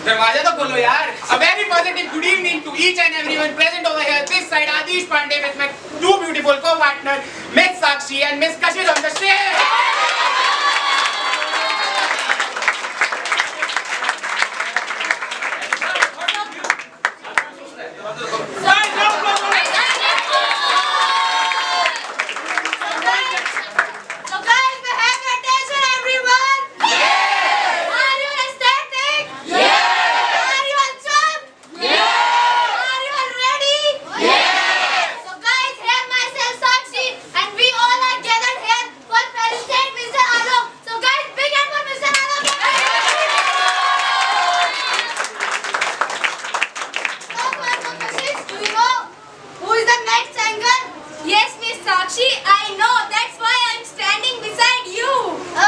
दरवाजा तो खोलो यार. A very positive good evening to each and everyone present over here. This side Adish Pandey with my two beautiful co-partners, Miss Sakshi and Miss Kashmir on the stage. So guys, may I have your attention everyone? Yes! Are you ecstatic? Yes! Are you all chuffed? Yes! Are you all ready? Yes! So guys, here myself Sakshi and we all are gathered here for felicitate Mr. Alok. So guys, big hand for Mr. Alok. So first of questions, do you know who is the next singer? Yes, Miss Sakshi, I know. That's why I'm standing beside you.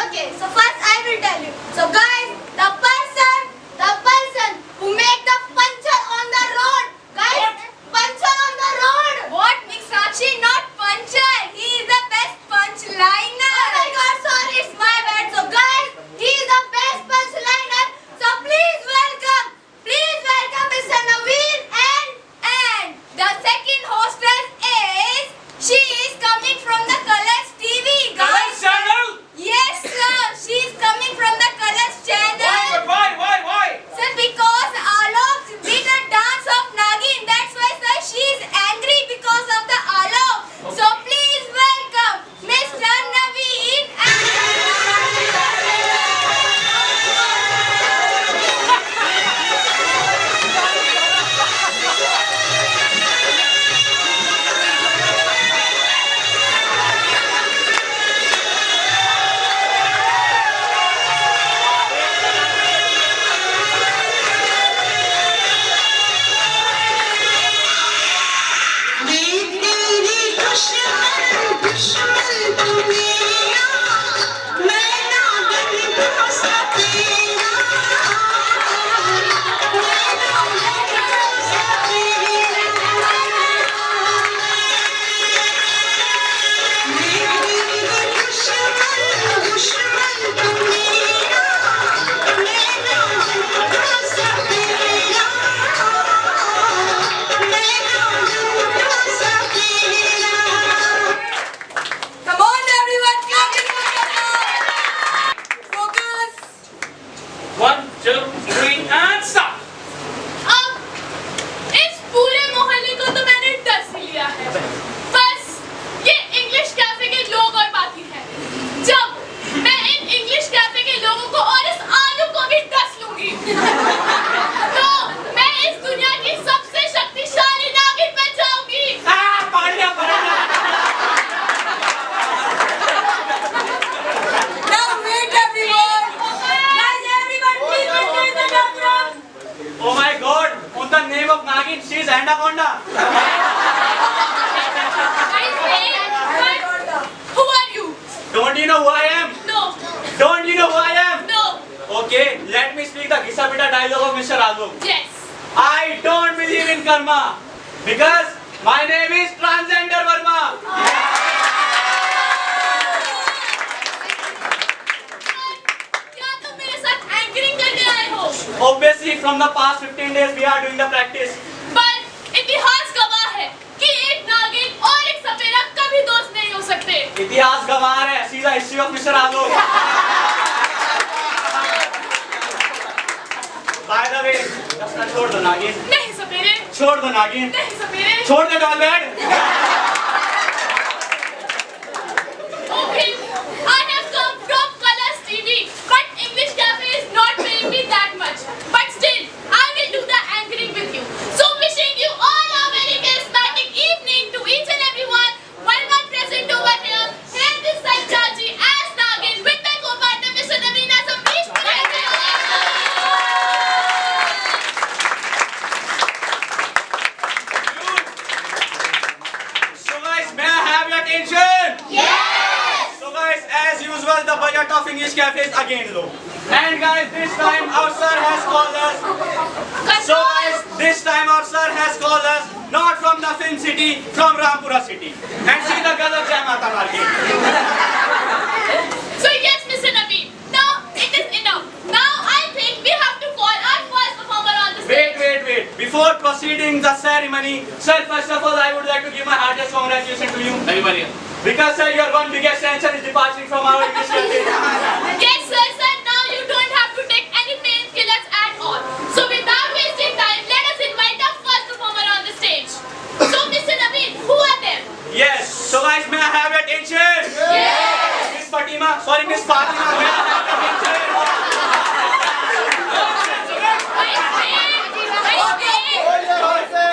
Okay, so first I will tell you. So guys, the person who make the puncture on the road. Guys, puncture on the road. What, Miss Sakshi? Not puncture. He is the best punch liner. Oh my God, sorry, it's my bad. So guys, he is the best punch liner. So please welcome Mr. Naveen and the second hostess is. She is coming from the Colors TV, guys. Colors channel? Yes, sir. She is coming from the Colors channel. Why? Sir, because Alok did a dance of Nagin. That's why, sir, she is angry because of the Alok. So please welcome Mr. Naveen Come on anaconda. Guys, wait. Who are you? Don't you know who I am? No. Don't you know who I am? No. Okay, let me speak the Gisa Pita dialogue of Mr. Alok. Yes. I don't believe in karma because my name is Transgender Verma. क्या तुम मेरे साथ anchoring करने आए हो? Obviously, from the past 15 days we are doing the practice. पर इतिहास गवाह है कि एक नागिन और एक सपेरा कभी दोस्त नहीं हो सकते. इतिहास गवाह है. See the history of Mr. Alok. By the way, just छोड़ दो नागिन. नहीं सपेरे. छोड़ दो नागिन. नहीं सपेरे. छोड़ दो doll bad. Okay, I have come from Colors TV, but English Cafe is not paying me that much. But still, I will do the anchoring with you. So wishing you all a very charismatic evening to each and everyone. One present over here. Here this side Chachi as Nagin with my co-partner Mr. Naveen as Amrish. So guys, may I have your attention? Yes! So guys, as usual, the budget of English Cafe is again low. And guys, this time our sir has called us. So guys, this time our sir has called us not from the film city, from Rampura city. And see the Gazak Jai Mata market. So yes, Mr. Naveen, now it is enough. Now I think we have to call our first performer on the stage. Wait. Before proceeding the ceremony, sir, first of all, I would like to give my heartiest congratulations to you. Everybody. Because sir, your one biggest tension is departing from our English Cafe. Yes, sir. Now you don't have to take any painkillers at all. So without wasting time, let us invite our first performer on the stage. So Mr. Naveen, who are them? Yes. So guys, may I have your attention? Yes. Miss Fatima, may I have your attention?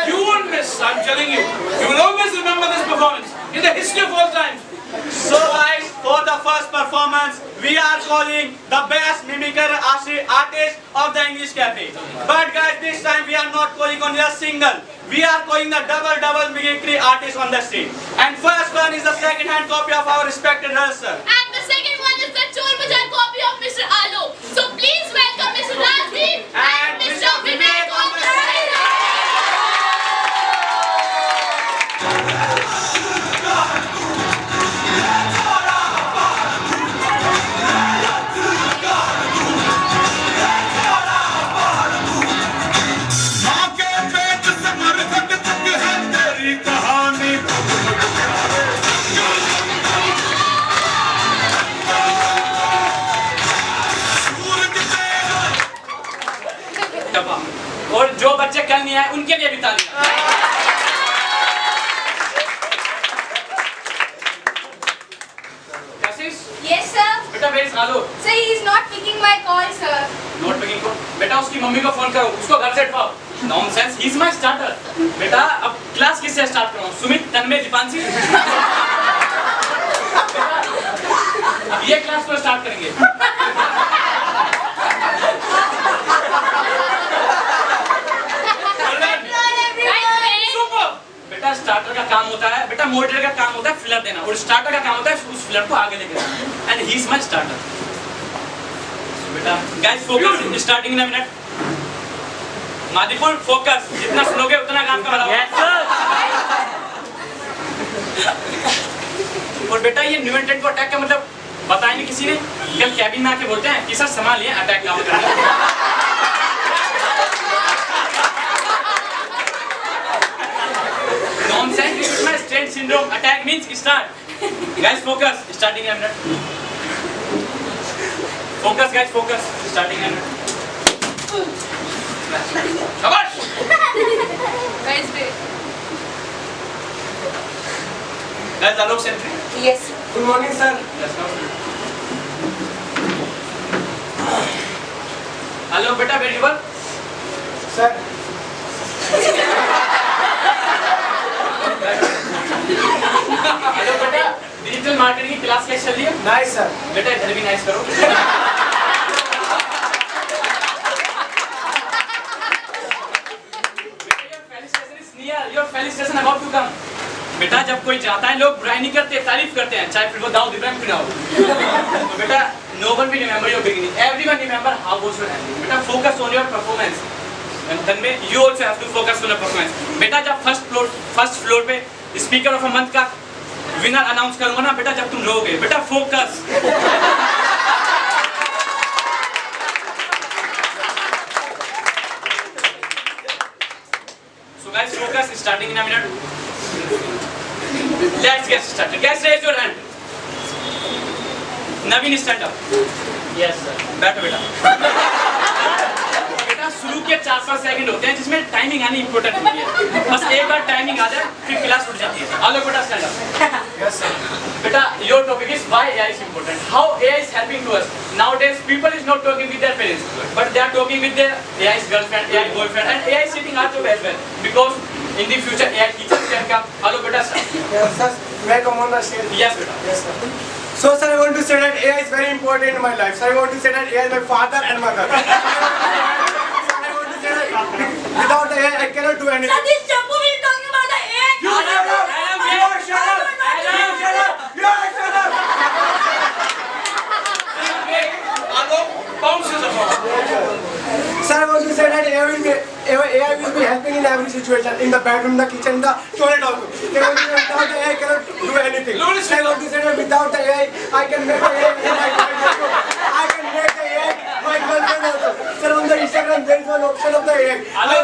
You won't miss, I'm telling you. You will always remember this performance in the history of all time. So guys, for the first performance, we are calling the best mimicker artist of the English Cafe. But guys, this time we are not calling only a single. We are calling the double mimicry artist on the stage. And first one is the second-hand copy of our respected rehearsal. And the second one is the Chol Bazaar copy of Mr. Alo. So please welcome Mr. Rajdeep and Mr. Vivek on the stage. और जो बच्चे कल नहीं आए उनके लिए भी तालियां. Yes, sir. बेटा वेयर इज आलो? Sir, he is not picking my call, sir. Not picking को बेटा उसकी मम्मी को फोन करो, उसको घर से उठाओ. Nonsense, he is my starter. बेटा अब क्लास किससे स्टार्ट करूं? सुमित, तन्मय, दीपांशी. अब ये क्लास को स्टार्ट करेंगे. बेटा स्टार्टर का काम होता है, बेटा मोटर का काम होता है फिलर देना, और स्टार्टर का काम होता है उस फिलर को आगे लेके जाना. And he is my starter. बेटा guys focus, starting in a minute. Madipur focus, जितना सुनोगे उतना काम का भला होगा. Yes sir. और बेटा ये न्यू एंट्रेंट को अटैक का मतलब बताया नहीं किसी ने. कल कैबिन में आके बोलते हैं कि सर संभालिए अटैक ना हो. Nonsense, this is my state syndrome. Attack means start. Guys, focus. Starting in a minute. Focus, guys, focus. Starting in a minute. Shabash! Guys, wait. Guys, Alok Sentry. Yes. Good morning, sir. Yes, sir. Alok, beta, where you were? Sir. Hello बेटा, digital marketing की class कैसी चल रही है? Nice, sir. बेटा इधर भी nice करो. बेटा your felicitation is near. session about to come. बेटा जब कोई जाता है लोग बुराई नहीं करते, तारीफ करते हैं, चाहे फिर वो दाऊद इब्राहिम क्यों ना हो। तो बेटा no one will remember your beginning, everyone remember how was your ending. बेटा focus on your performance. And then you also have to focus on your performance. बेटा जब फर्स्ट फ्लोर पे स्पीकर ऑफ अ मंथ का winner announce करूंगा ना बेटा, जब तुम रोगे बेटा focus. So guys, focus is starting in a minute. Let's get started. Guys, raise your hand. Naveen, stand up. Yes sir. बैठो बेटा। बेटा शुरू के 4-5 सेकंड होते हैं जिसमें टाइमिंग आनी इंपॉर्टेंट होती है। बस एक बार टाइमिंग आ जाए फिर क्लास उठ जाती है। हेलो बेटा, स्टैंड अप। Yes, sir. बेटा your topic is why AI is important. How AI is helping to us. Nowadays people is not talking with their parents, but they are talking with their AI's girlfriend, AI boyfriend, and AI is sitting at your as well. Because in the future AI teachers can come. Hello beta, start. Yes, sir. May I come on the stage? Yes beta. Yes, sir. So, sir, I want to say that AI is very important in my life. So, I want to say that AI is my father and mother. I want to say that without AI, I cannot do anything. Satish Champu will talk about the AI. You shut up! You shut up! You shut up! You shut up! Bounces upon. Sir, I want to say that AI will be helping in every situation, in the bedroom, the kitchen, in the toilet also. Without the AI, I cannot do anything. I want to say that without the AI, I can make the AI my girlfriend. I can make the AI my girlfriend also. Sir, on the Instagram, there is one option of the AI. Hello,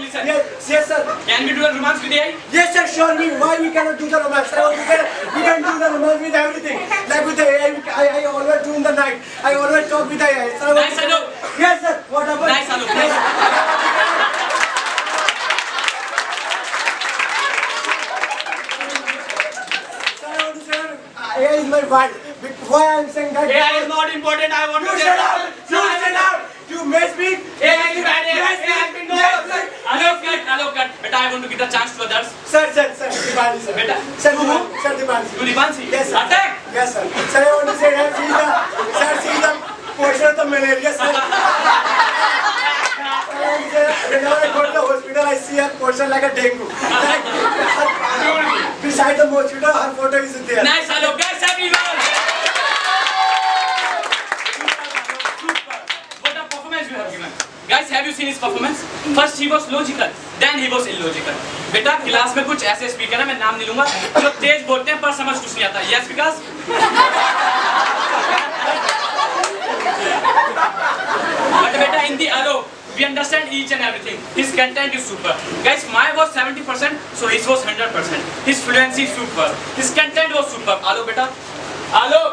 listen. Yes, sir. Can we do a romance with AI? Yes, sir, surely. Why we cannot do the romance? Sir, I want to say that we can do the romance with everything. Like with the AI, I always do in the night. I always talk with the AI. Sir, Nice, hello. Yes, sir. What happened? Nice, hello. Nice. AI is my wife. Why I am saying that? AI is not important. I want You to shut up! You shut up! You mess me! AI is bad. Yes, AI has been yes, sir. Hello, cut. Beta, I want to give the chance to others. Sir, Dipali, sir. Beta. Sir, Sir, Dipali. To Dipanshi. Yes, sir. Attack. Yes, sir. Sir, I want to say that she is the portion of the malaria, sir. Whenever I go to the hospital, I see her portion like a dengue. Beside the mosquito, her photo is there. Nice, hello, guys, everyone. What a performance you have given. Guys, have you seen his performance? First he was logical, then he was illogical. बेटा class में कुछ ऐसे speaker है, मैं नाम नहीं लूंगा, जो तेज बोलते हैं पर समझ कुछ नहीं आता. Yes, because but बेटा in the arrow we understand each and everything. His content is super. Guys, mine was 70%, so his was 100%. His fluency is super. His content was super. Hello बेटा. Hello.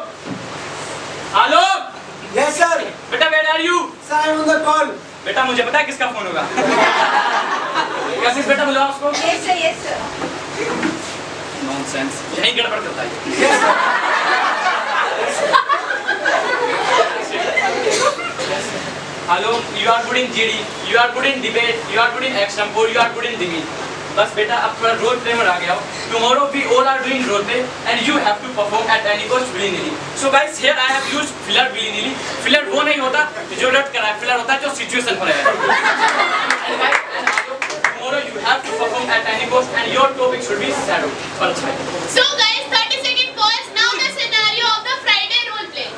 Yes, sir. बेटा where are you? Sir, I am on the call. बेटा मुझे पता है किसका phone होगा. कैसे बेटा बुलाओ उसको. Yes sir, yes sir. Nonsense. यही गड़बड़ करता है. Yes, sir. Hello, you are good in GD, you are good in debate, you are good in extempore, you are good in debate. बस बेटा अब थोड़ा रोल प्ले में आ गया हो. Tomorrow we all are doing role play and you have to perform at any cost willy-nilly. So guys, here I have used filler willy-nilly. Filler वो नहीं होता जो रट कर रहा है. Filler होता है जो situation पर है. And guys, tomorrow you have to perform at any cost and your topic should be shadow. अच्छा. So guys, 30-second pause. Now the scenario of the Friday role play.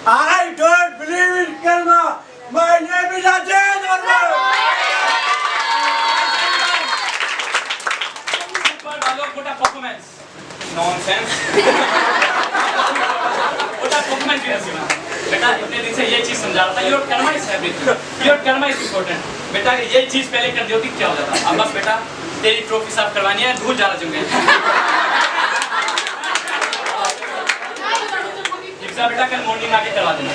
I don't believe in karma. My name is Ajay Verma. nonsense. What a compliment you have given. बेटा इतने दिन से ये चीज समझा रहा था. Your karma is everything. Your karma is important. बेटा ये चीज पहले कर दी होती क्या हो जाता? अब बस बेटा तेरी ट्रॉफी साफ करवानी है. धूल ज्यादा जम गई. हिफ्जा बेटा कल मॉर्निंग आके करवा देना.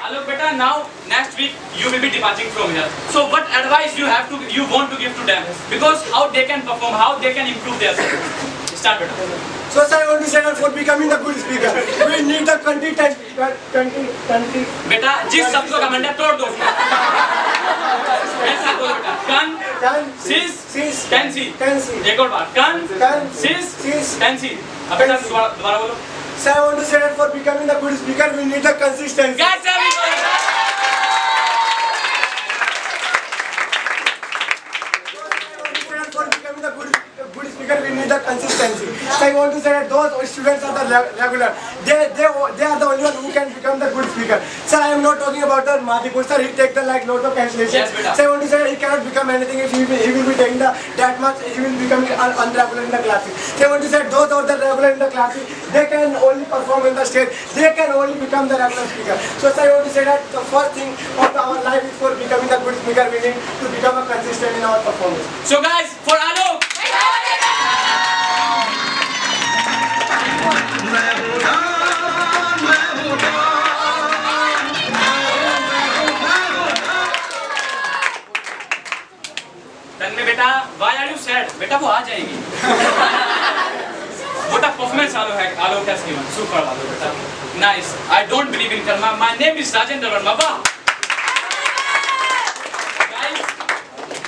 Alok beta, now next week you will be departing from here. So what advice you want to give to them? Because how they can perform, how they can improve their self. Start beta. So sir, I want to say that for becoming a good speaker, we need the content. बेटा जिस शब्द को comment है तोड़ दो उसको. ऐसा दो बेटा. Can, sis, tensi. एक और बार. Can, sis, tensi. अब बेटा दोबारा बोलो. Sir, I want to say that for becoming a good speaker, we need the consistency. Guys, everybody. For becoming a good speaker, we need the consistency. So I want to say that those students are the regular. They are the only one who can become the good speaker. Sir, I am not talking about the Madhipur. Sir, he take the like lots of cancellation. Yes, beta. So I want to say that he cannot become anything if he will be taking that much. He will become unregular in the classes. So I want to say that those are the regular in the classes. They can only perform in the stage. They can only become the regular speaker. So sir, I want to say that the first thing of our life is for becoming a good speaker. We need to become a consistent in our performance. So guys, for Alok. तन्मय बेटा, why are you sad? बेटा वो आ जाएगी. What a performance Alok has given. Super Alok beta. Nice. I don't believe in karma. My name is Rajendra Verma. Wow.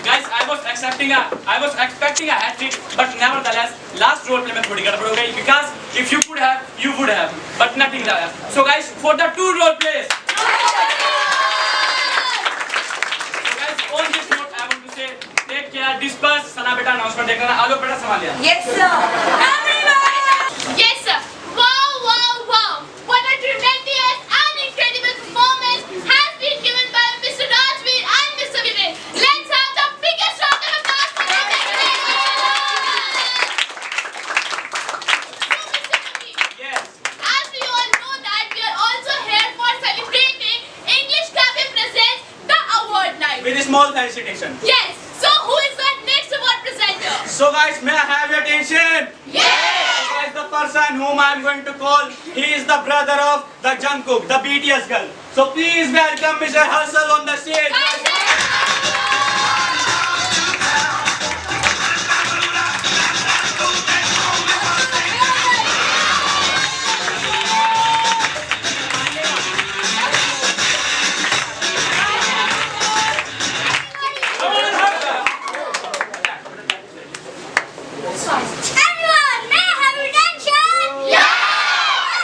Guys, I was expecting a hat trick, but nevertheless, last role play में थोड़ी गड़बड़ हो गई because if you could have, you would have, but nothing like. So guys, for the 2 role plays. So guys, on this note, I want to say, take care, disperse. Sana beta announcement देख लेना. Alok beta संभाल लिया. Yes, sir. Yes, sir. Wow, wow, wow. What a tremendous and incredible performance has been given by Mr. Rajveer and Mr. Vivek. Let's have the biggest round of applause for them. Yes. As we all know that we are also here for celebrating English Cafe presents the award night. With a small felicitation. Yes. So who is the next award presenter? So guys, may I have your attention? Yes. Guys, the person whom I am going to call, he is the brother of the Jungkook, the BTS girl. So please welcome Mr. Hassel on the stage. Everyone, may I have your attention? Yes!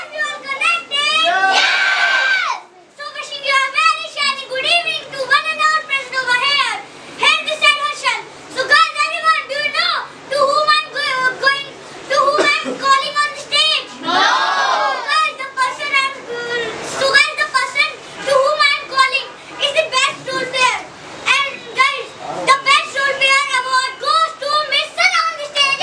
Everyone connected? Yes! So wishing you a very shiny good evening to one and all present over here. Here this session. So guys, everyone, do you know to whom I'm calling on the stage? No! Guys, the person to whom I'm calling is the best role player. And guys, the best role player award goes to Miss Sana on the stage.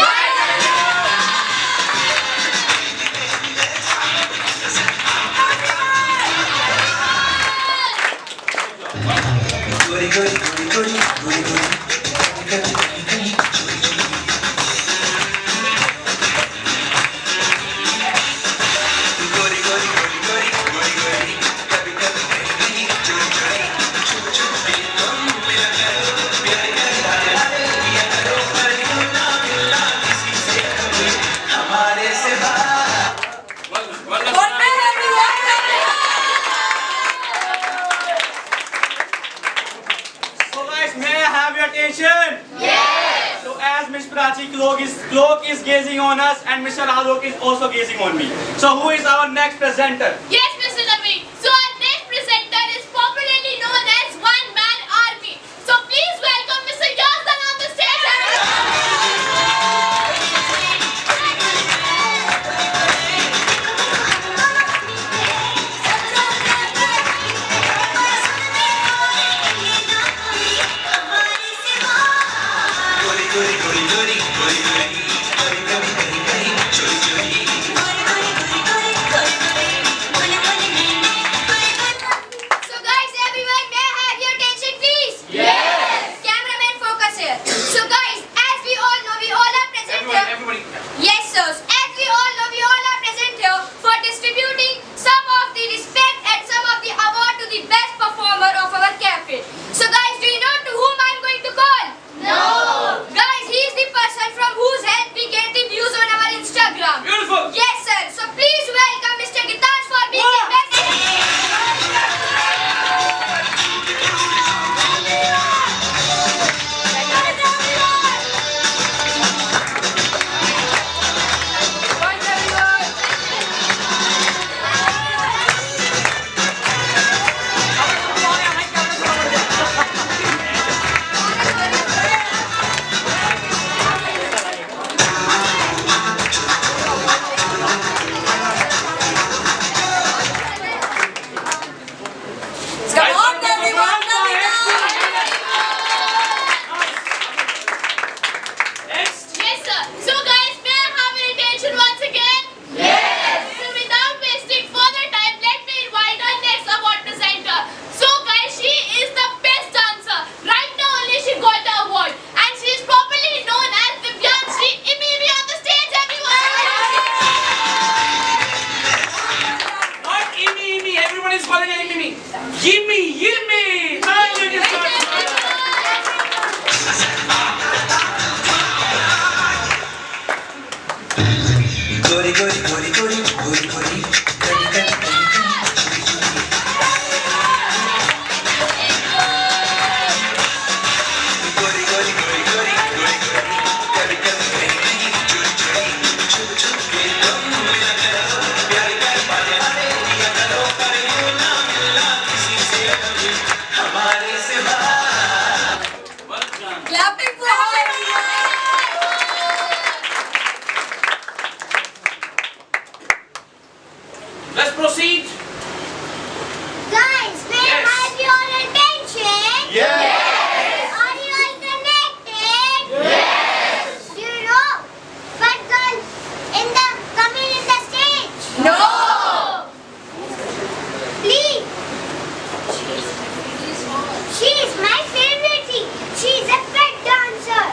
So guys, may I have your attention? Yes. So as Miss Prachi Cloak is gazing on us and Mr. Alok is also gazing on me. So who is our next presenter? Yes, Mr. Naveen. So our next presenter is popularly known as One Man Army. So please welcome Mr. Yazdan on the stage. गोरी गोरी गोरी गोरी गोरी गोरी गोरी गोरी Clapping for her. Let's proceed. Guys, may I have your attention? Yes. Are you all connected? Yes. Do you know what girl coming in the stage? No. Please. She is my favorite thing. She is a pet dancer.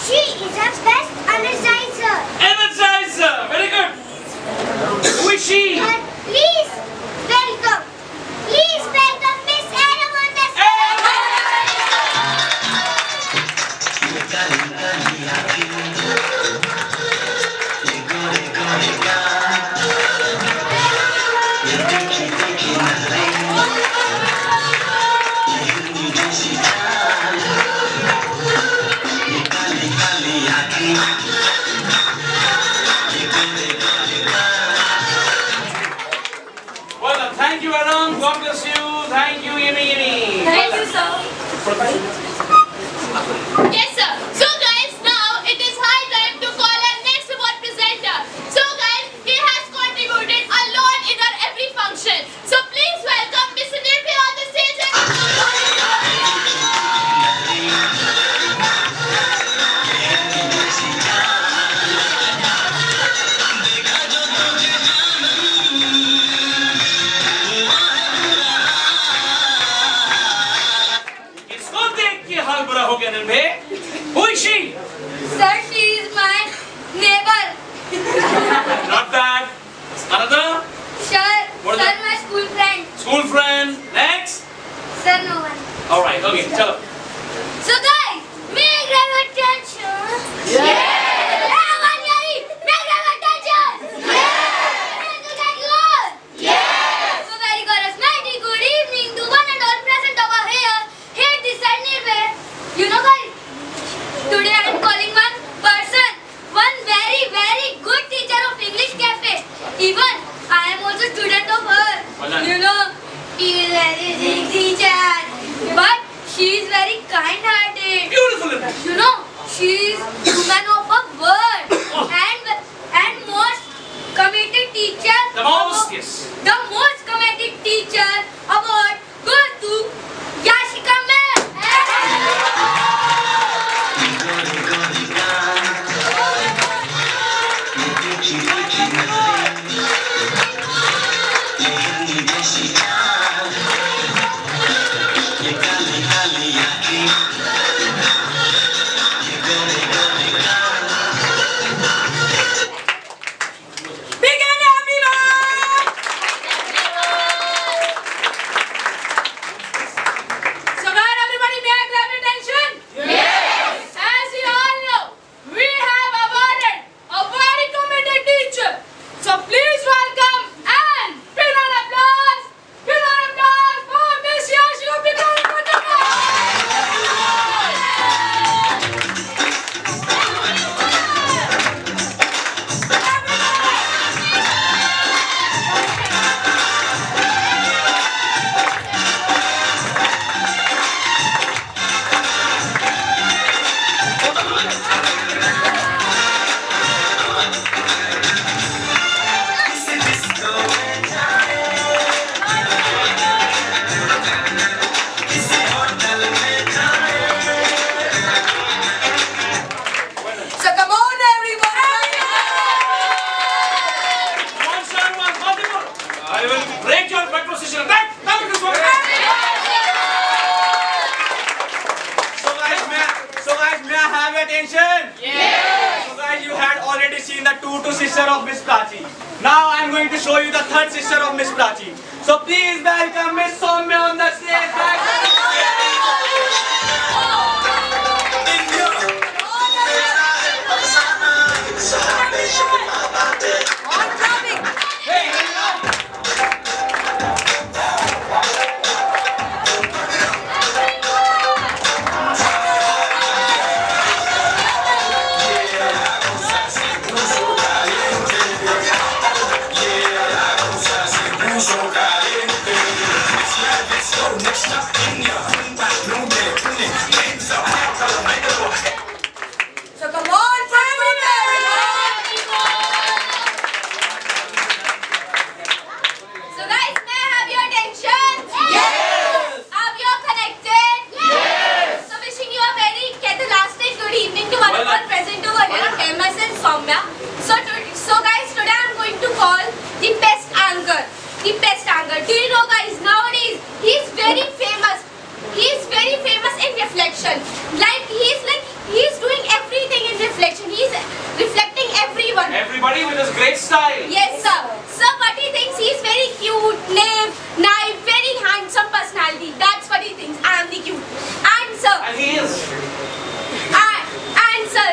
She is a best energizer. Energizer. Very good. Who is she? Please welcome. Please welcome Miss Adam on the Well done. Thank you, Adam. God bless you. Thank you, Yemi. Thank you, sir. Yes, sir. So, guys, now it is high time to call our next award presenter. So, guys, he has contributed a lot in our every function. So, please welcome Mr. Nirbhay on the stage. इसको देख के हाल बुरा हो गया निर्भय. Who is she? Sir, she is my neighbor. Not bad. Another Sir, What is sir, that? my school friend. school friend. Next. Sir, no one. All right. Okay. Chalo. So, guys, may I grab attention? Yes. Everyone yelling, may I grab attention? Yes. May I get you all? Yes. So, very charismatic. Good evening to one and all present over here. Here, this side Nirbhay. You know, guys, today I am calling one person, one very, very good teacher of English cafe. Even I am also student of her. Well done. You know, she is very big teacher, but she is very kind-hearted. Beautiful. Nirbhay. You know, she is woman of her word and most committed teacher. The most. Yes. The most committed teacher award goes to Yashika ma'am. Big and happy man! So, man, everybody, may I grab your attention? Yes! As you all know, we have awarded a very committed teacher. So, please welcome and pin an applause for Miss Yashika Pikal. So, come on, everyone! Come on, sir. One multiple. I will break your butt position. Back. Back this one. So guys, may I have your attention? Yes. So guys, you had already seen the two sister of Miss Prachi. Now I am going to show you the third sister of Miss Prachi. So please welcome Miss Soumya on the stage. On the best anchor. The best anchor. Do you know, guys, nowadays he's very famous. He's very famous in reflection. He's doing everything in reflection. He's reflecting everyone. Everybody with his great style. Yes, sir. Sir, but he thinks he's very cute, naive, very handsome personality. That's what he thinks. I am the cute. And sir, And he is. and sir,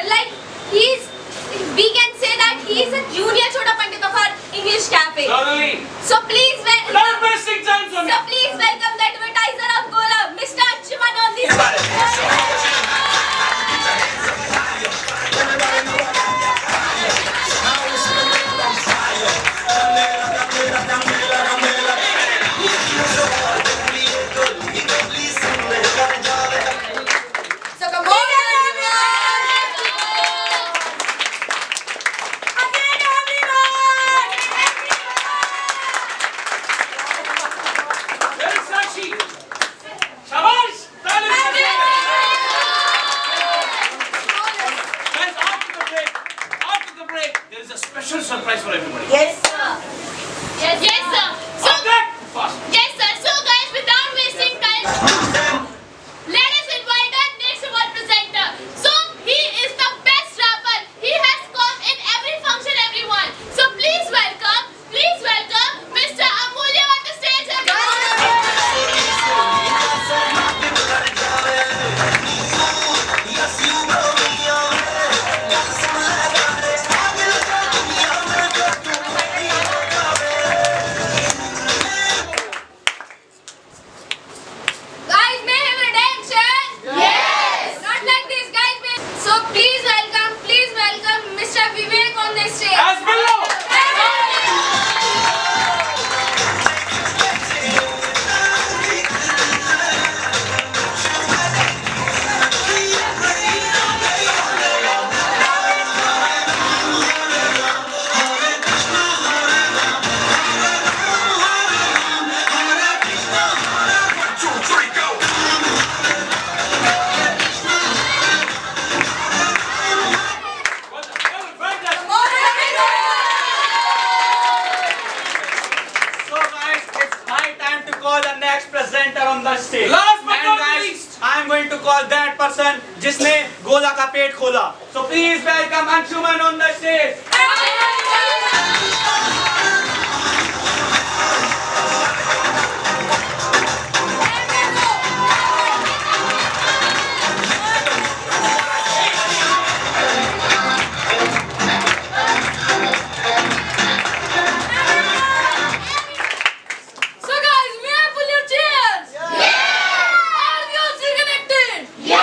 we can say that he is a junior Chota Pandit of our English cafe. Totally. So please welcome. Not wasting time, Sonia. So please welcome the advertiser of Gola, Mr. Ansuman on the So come on. Very Sakshi. Shabash. Talim. Guys, after the break, there is a special surprise for everybody. Yes, sir. Yes, sir. So, Fast. yes, sir. So, guys, without wasting time, let us invite our next award presenter. So, he is the best rapper. He has come in every function, everyone. So, please welcome, Mr. Amulya on the stage. Guys, may I have your attention? Yes. Not like this, guys. So please welcome Mr. Vivek on the stage. As below. So guys, it's my time to call the next presenter on the stage. Last but And not guys, least. I am going to call that person जिसने गोला का पेट खोला. So please welcome Anshuman on the stage. So guys, may I pull your chairs? Yes. Are you all still connected? Yes.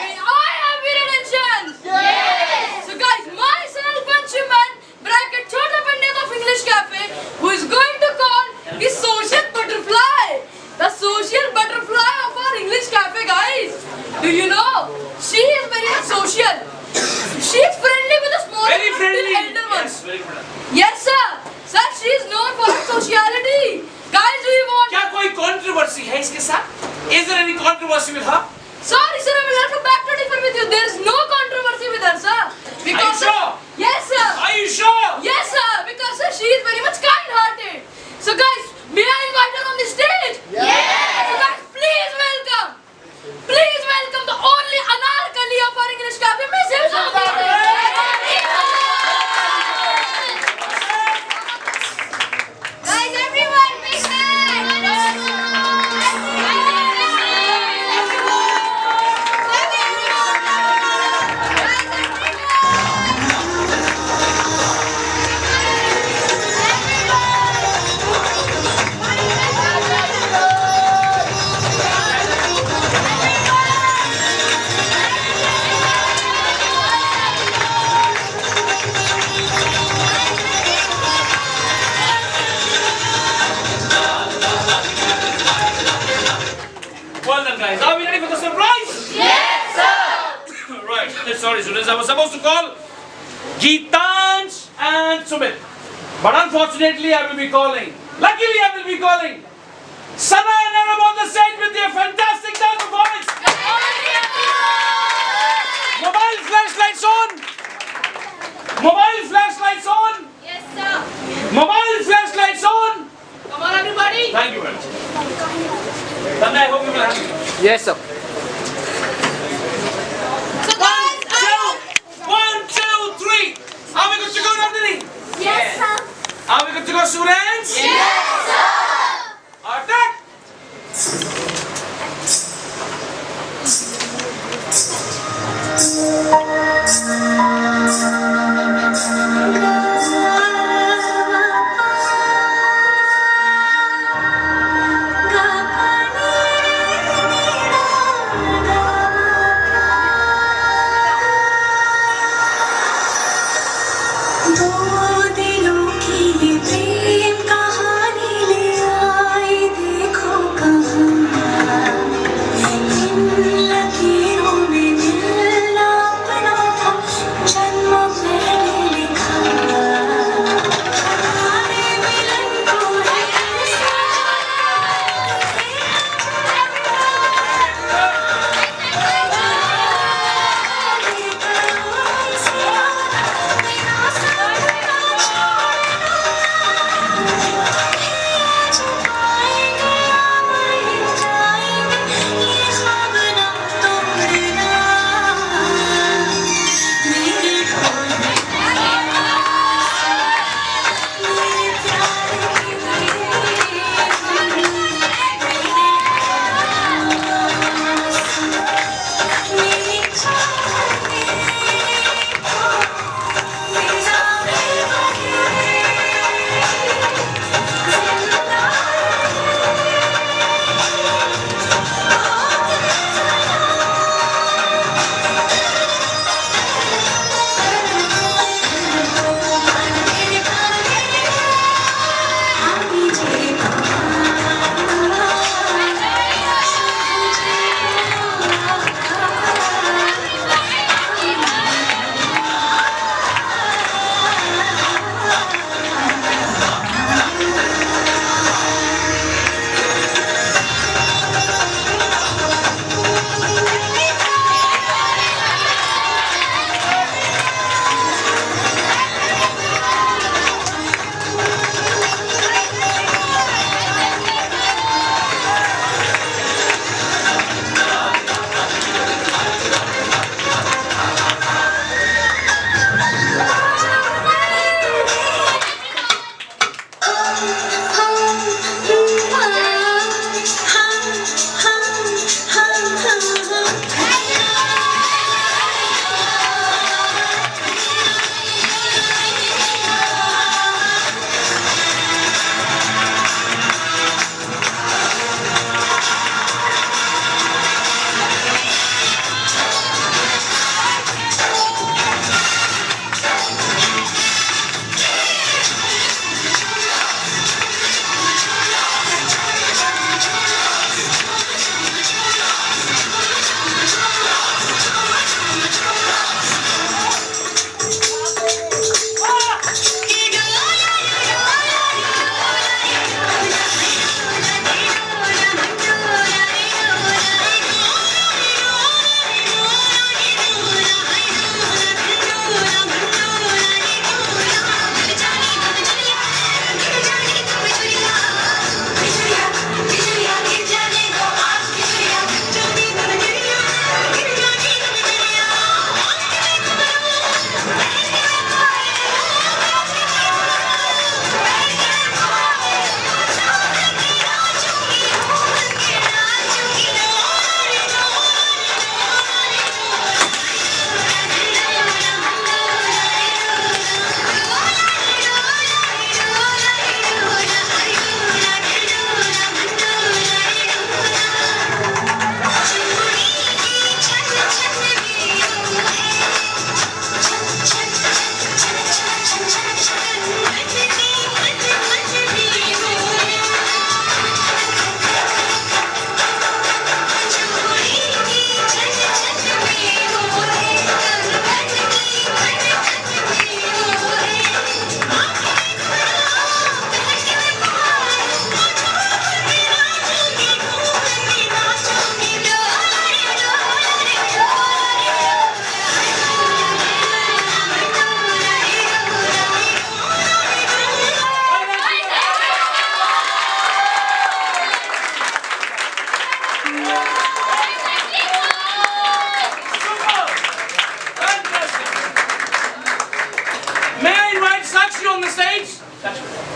May I have your attention? Yes. So guys, myself Anshuman, bracket Chota Pandit of English Cafe, who is going to call the social butterfly. The social butterfly of our English Cafe, guys. Do you know? She is very much social. She is friendly with the small Very and friendly. elder ones. Yes, very friendly. Yes, sir. Sir, she is known for her sociality. Guys, do you want? क्या कोई controversy है इसके साथ? Is there any controversy with her? Sorry, sir, I will have to back to differ with you. There is no controversy with her, sir. Because Are you sure? Yes, sir. Are you sure? Yes, sir. Because sir, she is very much kind-hearted. So, guys, may I invite her on the stage? Yes. So, guys, please welcome the only Anarkali of our English Cafe, Miss Himsoni. Guys, everyone, big Well done, guys. Are we ready for the surprise? Yes, sir. Right. Sorry, students. I was supposed to call Geetansh and Sumit. But unfortunately, I will be calling. Luckily, I will be calling Sana and Arab on the stage with their fantastic dance performance. Mobile flashlights on. Mobile flashlights on. Yes, sir. Mobile flashlights on. Come on, everybody. Thank you very much. Tanmay, I hope you will have me. Yes, sir. So guys, One, two, three. Are we good to go, Nandini? yes sir. Are we good to go, students? Yes sir. Attack! दो दिलों की ये प्रेम कहानी ले आई देखो कहाँ इन लकीरों में मिलना अपना था जन्म पहले लिखा हमारे मिलन को है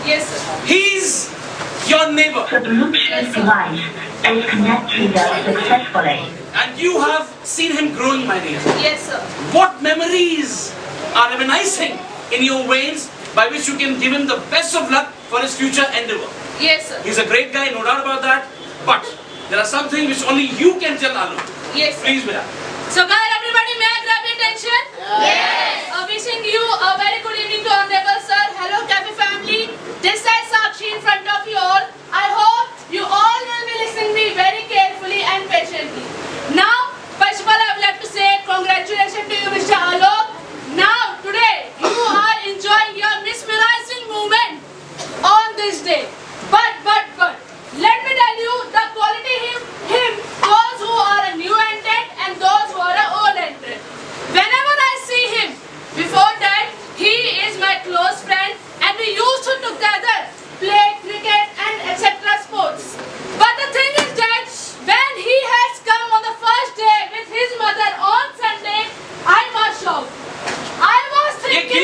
Yes, sir. He's your neighbor. The Bluetooth device is connected successfully. And you have seen him growing, my dear. Yes, sir. What memories are reminiscing in your veins by which you can give him the best of luck for his future endeavor? Yes, sir. He's a great guy, no doubt about that. But there are some things which only you can tell Alok. Yes, sir. Please, Beta. So guys, everybody, may I grab your attention? Yes. Wishing you a very good evening to Honorable Sir. Hello, Cafe family. This is Sakshi in front of you all. I hope you all will be listening me very carefully and patiently. Now, first of all, I would like to say congratulations to you, Mr. Alok. Now, today, you are enjoying your mesmerizing moment on this day. But, let me tell you the quality him, those who are a new entrant and those who are an old entrant. Whenever I see him, before that, he is my close friend and we used to together play cricket and etc. sports. But the thing is that when he has come on the first day with his mother on Sunday, I was shocked. I was thinking...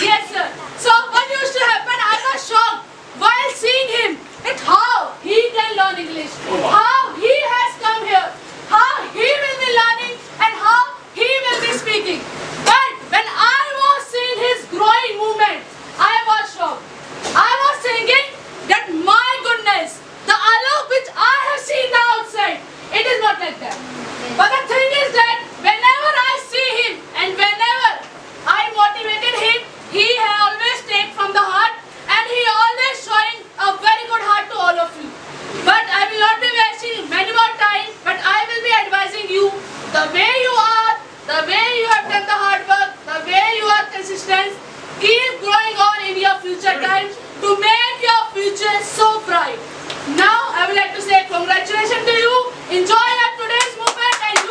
Yes, sir. So what used to happen, I was shocked while seeing him at how he can learn English, how he has come here, how he will be learning and how he will be speaking. But when I was seeing his growing movement, I was shocked. I was thinking that my goodness, the Alok which I have seen the outside, it is not like that. But the thing is that whenever I see him and whenever I motivated him, he always take from the heart and he always showing a very good heart to all of you. But I will not be wasting many more time, but I will be advising you the way you are, the way you have done the hard work, the way you are consistent, keep growing on in your future times to make your future so bright. Now I would like to say congratulations to you. Enjoy your today's movement and you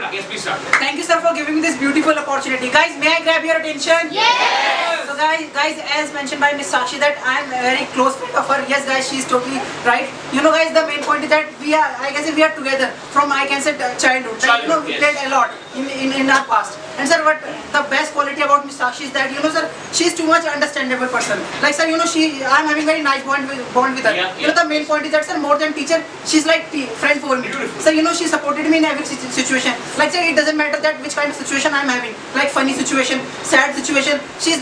Yes, please start. Thank you, sir, for giving me this beautiful opportunity. Guys, may I grab your attention? Yes. So guys, as mentioned by Miss Sakshi that I am a very close friend of her. Yes, guys, she is totally right. You know, guys, the main point is that we are together from childhood. Like, we played a lot in our past. And sir, what the best quality about Miss Sakshi is that, sir, she is too much understandable person. Like, sir, I'm having very nice bond with her. Yeah. The main point is that, sir, more than teacher, she's like friend for me. Beautiful. Sir, she supported me in every situation. Like, sir, it doesn't matter that which kind of situation I'm having. Like funny situation, sad situation. She's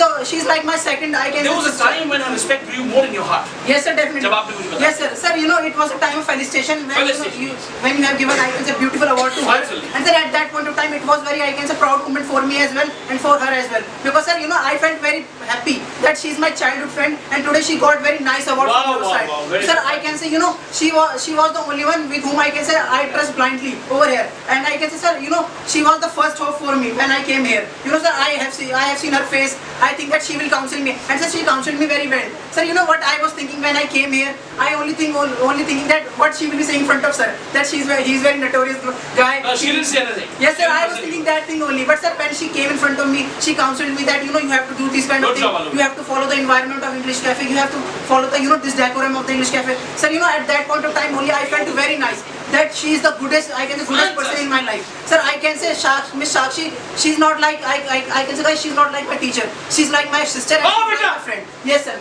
like my second. There was a time when her respect grew more in your heart. Yes, sir, definitely. जब आपने मुझे बताया. Yes, sir. Sir, it was a time of felicitation when when you have given a beautiful award to her. Absolutely. And sir, at that point of time, it was very a proud moment for me as well and for her as well. Because sir, I felt very happy that she's my childhood friend and today she got very nice award from your side. Very Sir, nice. I can say she was the only one with whom I can say I trust blindly over here. And I can say, sir, she was the first hope for me when I came here. Sir, I have seen her face. I think that she will counsel me. And sir, she counseled me very well. Sir, what I was thinking when I came here? I only thinking that what she will be saying in front of sir. That he's very notorious guy. No, she didn't say anything. Yes, sir, I was thinking that thing only. But sir, when she came in front of me, she counseled me that you have to do this kind of Good thing. job, Alok. You have to follow the environment of English Cafe. You have to follow the this decorum of the English Cafe. Sir, at that point of time only I felt very nice that she is the goodest person in my life. Sir, I can say Miss Sakshi, she's not like I can say guys, she's not like my teacher. She's like my sister and she's like my friend. Yes, sir.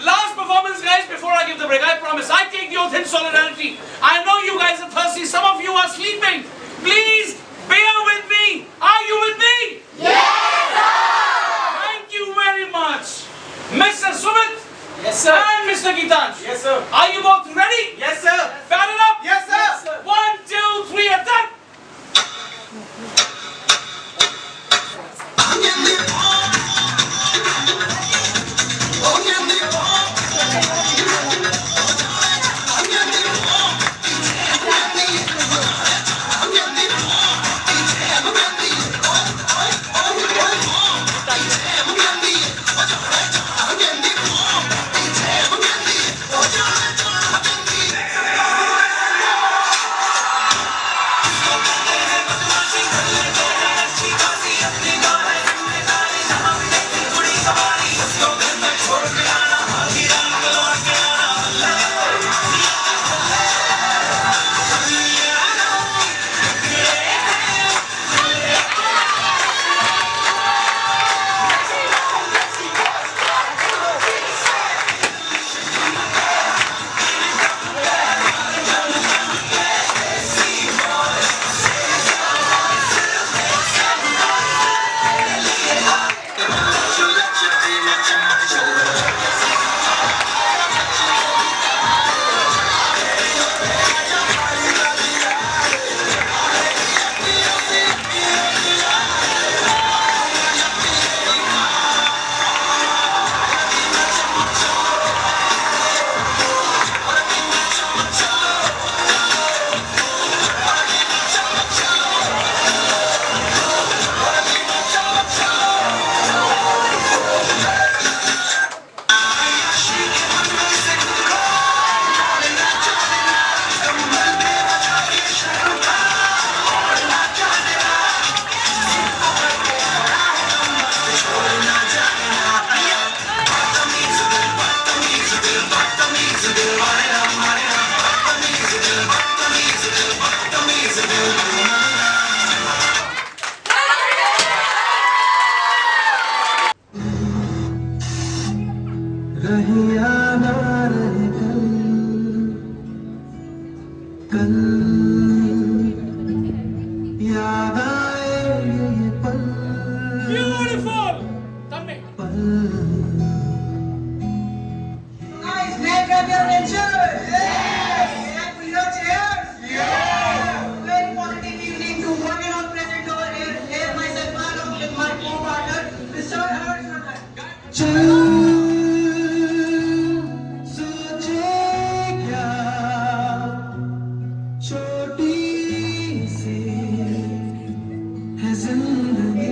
Last performance, guys, before I give the break, I promise, I take the oath in solidarity. I know you guys are thirsty. Some of you are sleeping. Please bear with me. Are you with me? Yes, sir. Thank you very much. Mr. Sumit. Yes, sir. And Mr. Gitansh. Yes, sir. Are you both ready? Yes, sir. Battle up. Yes, sir. 1, 2, 3, attack. Guys, may I grab your attention? Yes! May I pull your chairs? Yes! Very positive evening to one and all present over here. Here myself along with my co-partner, Mr. Harshvardhan. चल सोचे क्या छोटी सी है जिंदगी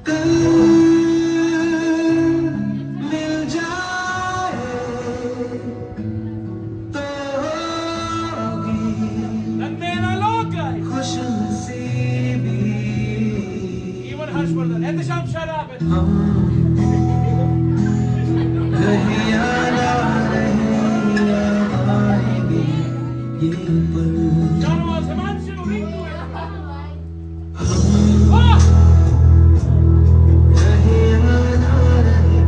कल मिल जाए तो होगी खुश नसीबी Even Harshvardhan. Ehtisham, shut up. रहिया ना रहिया आएंगे ये पल Janwas, Himanshu, ring to it. रहिया ना रहे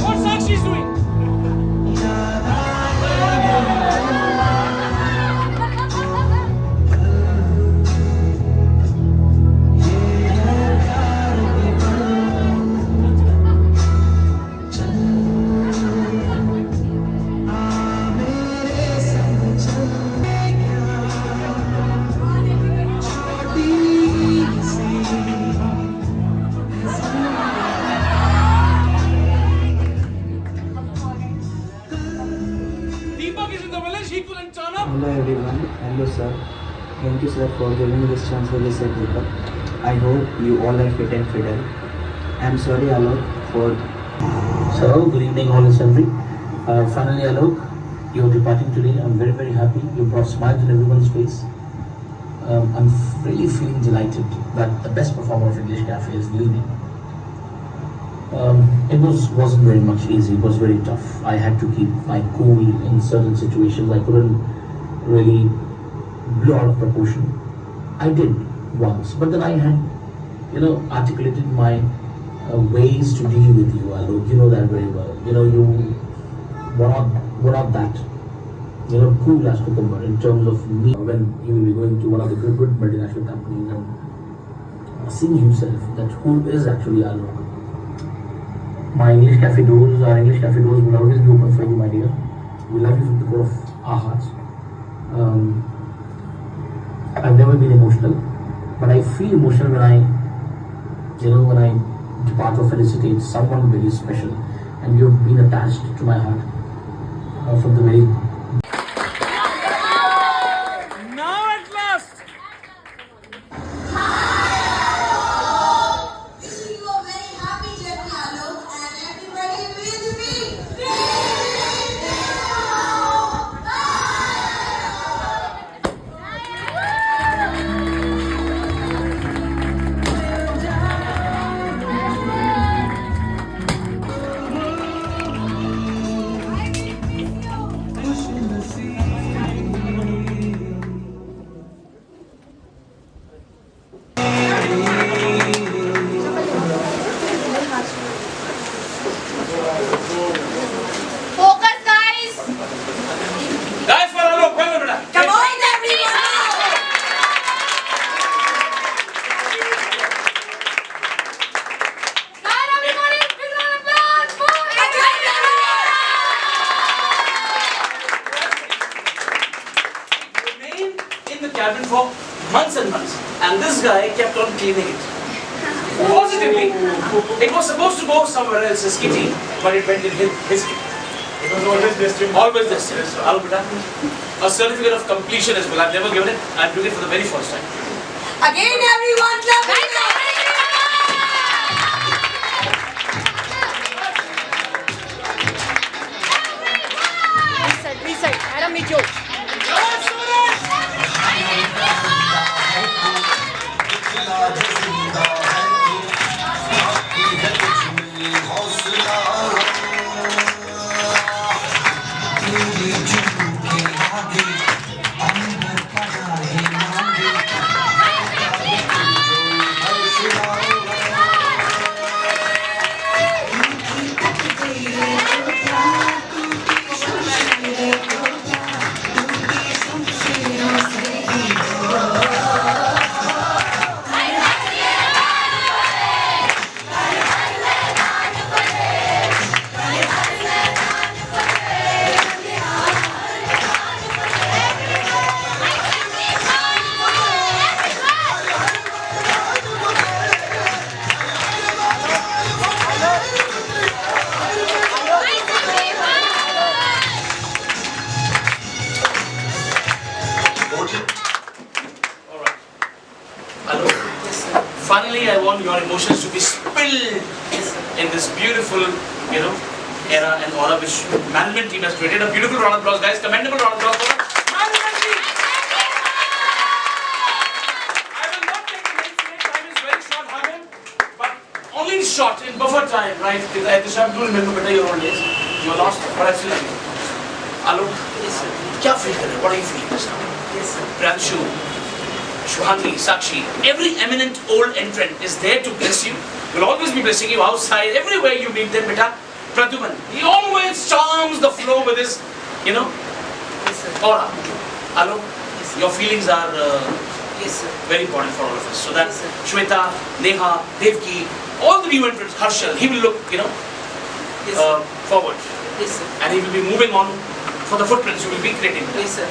What's Sakshi's doing? Deepak is in the village, he couldn't turn up. Hello everyone. Hello sir. Thank you sir for giving me this chance to listen to I hope you all are fit and fiddle. I'm sorry Alok for So, good evening, all assembly. Finally, Alok, you're departing today. I'm very, very happy. You brought smiles on everyone's face. I'm really feeling delighted that the best performer of English Cafe is leaving. It wasn't very much easy. It was very tough. I had to keep my cool in certain situations. I couldn't really blow out of proportion. I did once, but then I had, articulated my ways to deal with you, Alok. You know that very well. You were not that, cool as cucumber in terms of me. When you will be going to one of the good multinational companies and seeing yourself that who is actually Alok. My English Cafe doors, our English Cafe doors will always be open for you, my dear. We love you from the core of our hearts. I've never been emotional, but I feel emotional when I depart or felicitate someone very special, and you've been attached to my heart from the very. Now at last. Wishing you a very happy journey, Alok, and everybody with me. Focus, guys. Guys, for Alok, well done, brother. Come on, everyone! Guys, everybody, big round of applause for Remained in the cabin for months and months, and this guy kept on cleaning it. Positively, it was supposed to go somewhere else, his kitty, but it went in his kitty. It was always destined. Always this. Alberta, a certificate of completion as well. I've never given it. I'm doing it for the very first time. Again, everyone, clap it up. Reset. Madam, meet you. want your emotions to be spilled in this beautiful, era and aura which management team has created. A beautiful round of applause, guys. Commendable round of applause for the management team. I will not take the next minute. Time is very short, Harman, but only in short, in buffer time, right? At this time, do remember better your old days. You are lost, but I still love you. Alok, क्या feel कर रहे हो? What are you feeling this now? Yes, sir. Pranshu, Shuhangi, Sakshi, every eminent old entrant is there to bless you. Will always be blessing you outside, everywhere you meet them, beta. Pradyuman, he always charms the flow with his, Yes, sir. aura. Alok, your feelings are Yes, sir. very important for all of us. So that Yes, sir. Shweta, Neha, Devki, all the new entrants, Harshal, he will look, Yes, sir. forward. Yes, sir. And he will be moving on for the footprints you will be creating. Yes, sir.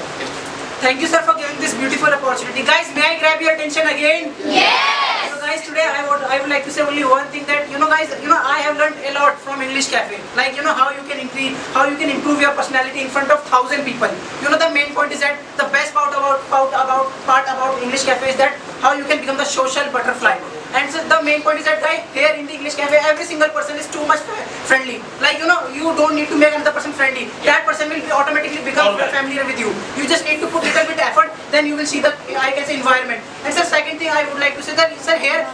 Thank you, sir, for giving this beautiful opportunity. Guys, may I grab your attention again? Yes! So guys, today I would like to say only one thing that, guys, I have learned a lot from English Cafe. Like, how you can improve your personality in front of 1,000 people. The main point is that the best part about English Cafe is that how you can become the social butterfly. And so the main point is that, guys, here in the English Cafe, every single person is too much friendly. Like, you don't need to make another person friendly. That person will automatically become familiar with you. You just need to put little bit effort, then you will see the, environment. And sir, second thing I would like to say that, sir, here,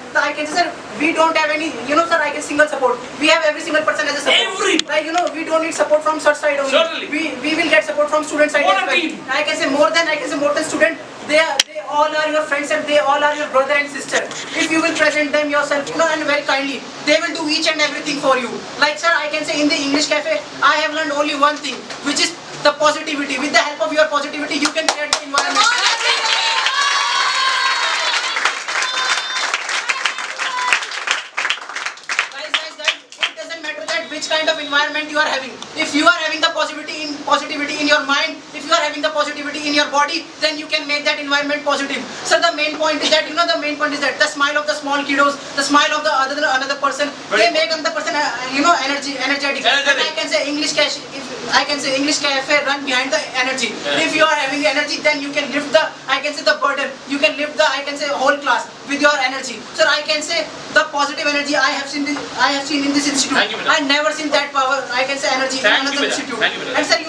sir, we don't have any, sir, single support. We have every single person as a support. Like, we don't need support from such side only. Certainly. We will get support from student side What as a well. team. I can say more than student. They all are your friends and they all are your brother and sister. If you will present them yourself, and very kindly, they will do each and everything for you. Like, sir, I can say in the English Cafe, I have learned only one thing, which is the positivity. With the help of your positivity, you can create the environment. Guys, it doesn't matter that which kind of environment you are having. If you are having the positivity in your mind, if you are having the positivity in your body, then you can make that environment positive. So the main point is that, the smile of the small kiddos, the smile of the another person, they make another person, energetic. And I can say English Cafe run behind the energy. If you are having energy, then you can lift the burden. You can lift the, whole class with your energy. So I can say the positive energy I have seen in this institute. Thank you, I never seen that power, energy in another institute. And sir,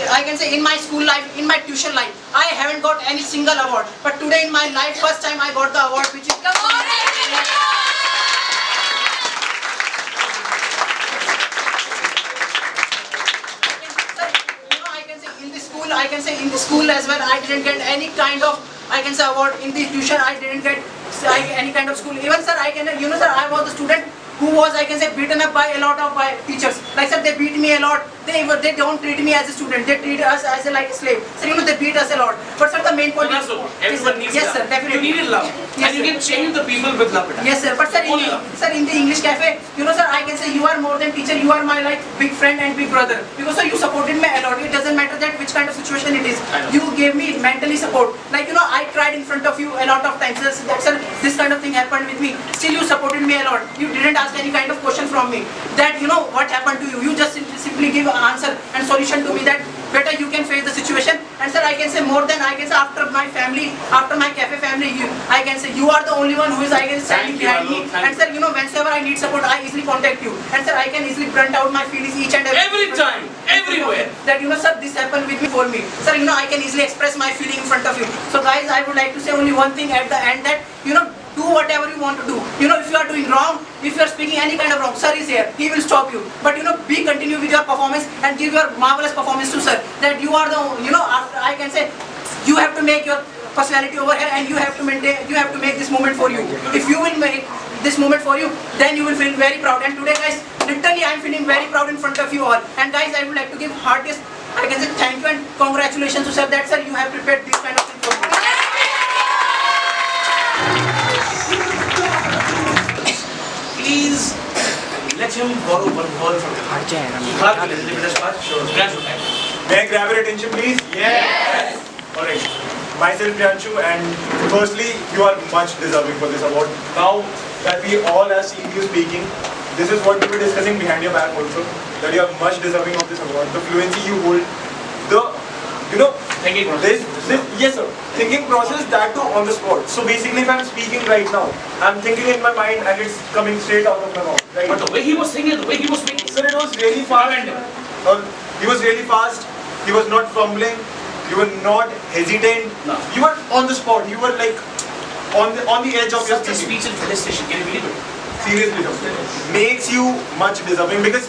I can say in my school life, in my tuition life, I haven't got any single award. But today in my life, first time I got the award, which is I can say in the school as well, I didn't get any kind of, award. In the tuition, I didn't get any kind of school. Even sir, sir, I was the student who was, beaten up by a lot of teachers. Like, sir, they beat me a lot. They don't treat me as a student. They treat us as like a slave. So, they beat us a lot. But sir, the main point is... Everyone needs yes, love. sir, definitely. You needed love. Yes, and you can change the people with love. Yes, sir. But sir, in the English Cafe, sir, I can say you are more than teacher. You are my big friend and big brother. Because sir, you supported me a lot. It doesn't matter that which kind of situation it is. You gave me mentally support. Like, I cried in front of you a lot of times. Sir, this kind of thing happened with me. Still, you supported me a lot. You didn't ask any kind of question from me. That, what happened to you. You just simply give an answer and solution to me that better you can face the situation. And sir, I can say more than, after my family, after my cafe family, you are the only one who is, standing behind me. And sir, whenever I need support, I easily contact you. And sir, I can easily brunt out my feelings each and every time, everywhere. That, sir, this happened with me for me. Sir, I can easily express my feeling in front of you. So guys, I would like to say only one thing at the end, that, do whatever you want to do. If you are doing wrong, if you are speaking any kind of wrong, sir is here. He will stop you. But continue with your performance and give your marvelous performance to sir. That you are the, after, I can say, you have to make your personality over here and you have to make this moment for you. If you will make this moment for you, then you will feel very proud. And today, guys, literally I am feeling very proud in front of you all. And guys, I would like to give heartiest, thank you and congratulations to sir, that sir, you have prepared this kind of thing for me. Please let him borrow one ball from you. May I grab your attention, please? Yes! Alright. Myself, Priyanshu, and firstly, you are much deserving for this award. Now that we all have seen you speaking, this is what we were discussing behind your back also, that you are much deserving of this award. The fluency you hold, this Yes, sir. Thinking process, that too on the spot. So basically, if I'm speaking right now, I'm thinking in my mind and it's coming straight out of my mouth. Right? But the way he was singing, the way he was speaking, Sir, it was really fast. He was really fast. He was not fumbling. You were not hesitant. No. You were on the spot. You were like on the edge of your such a speech. speech and felicitation. Can you believe it? Seriously, sir. Makes you much deserving because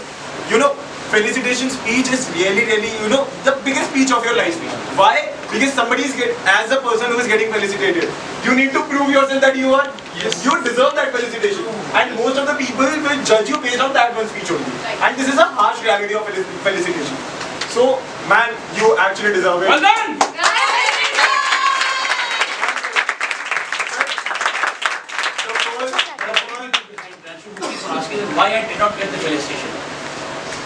you know felicitation speech is really the biggest speech of your life. Why? Because somebody is as a person who is getting felicitated, you need to prove yourself that you deserve that felicitation. And most of the people will judge you based on that one speech only. And this is a harsh reality of felicitation. So, man, you actually deserve it. Well done! Asking why I did not get the felicitation.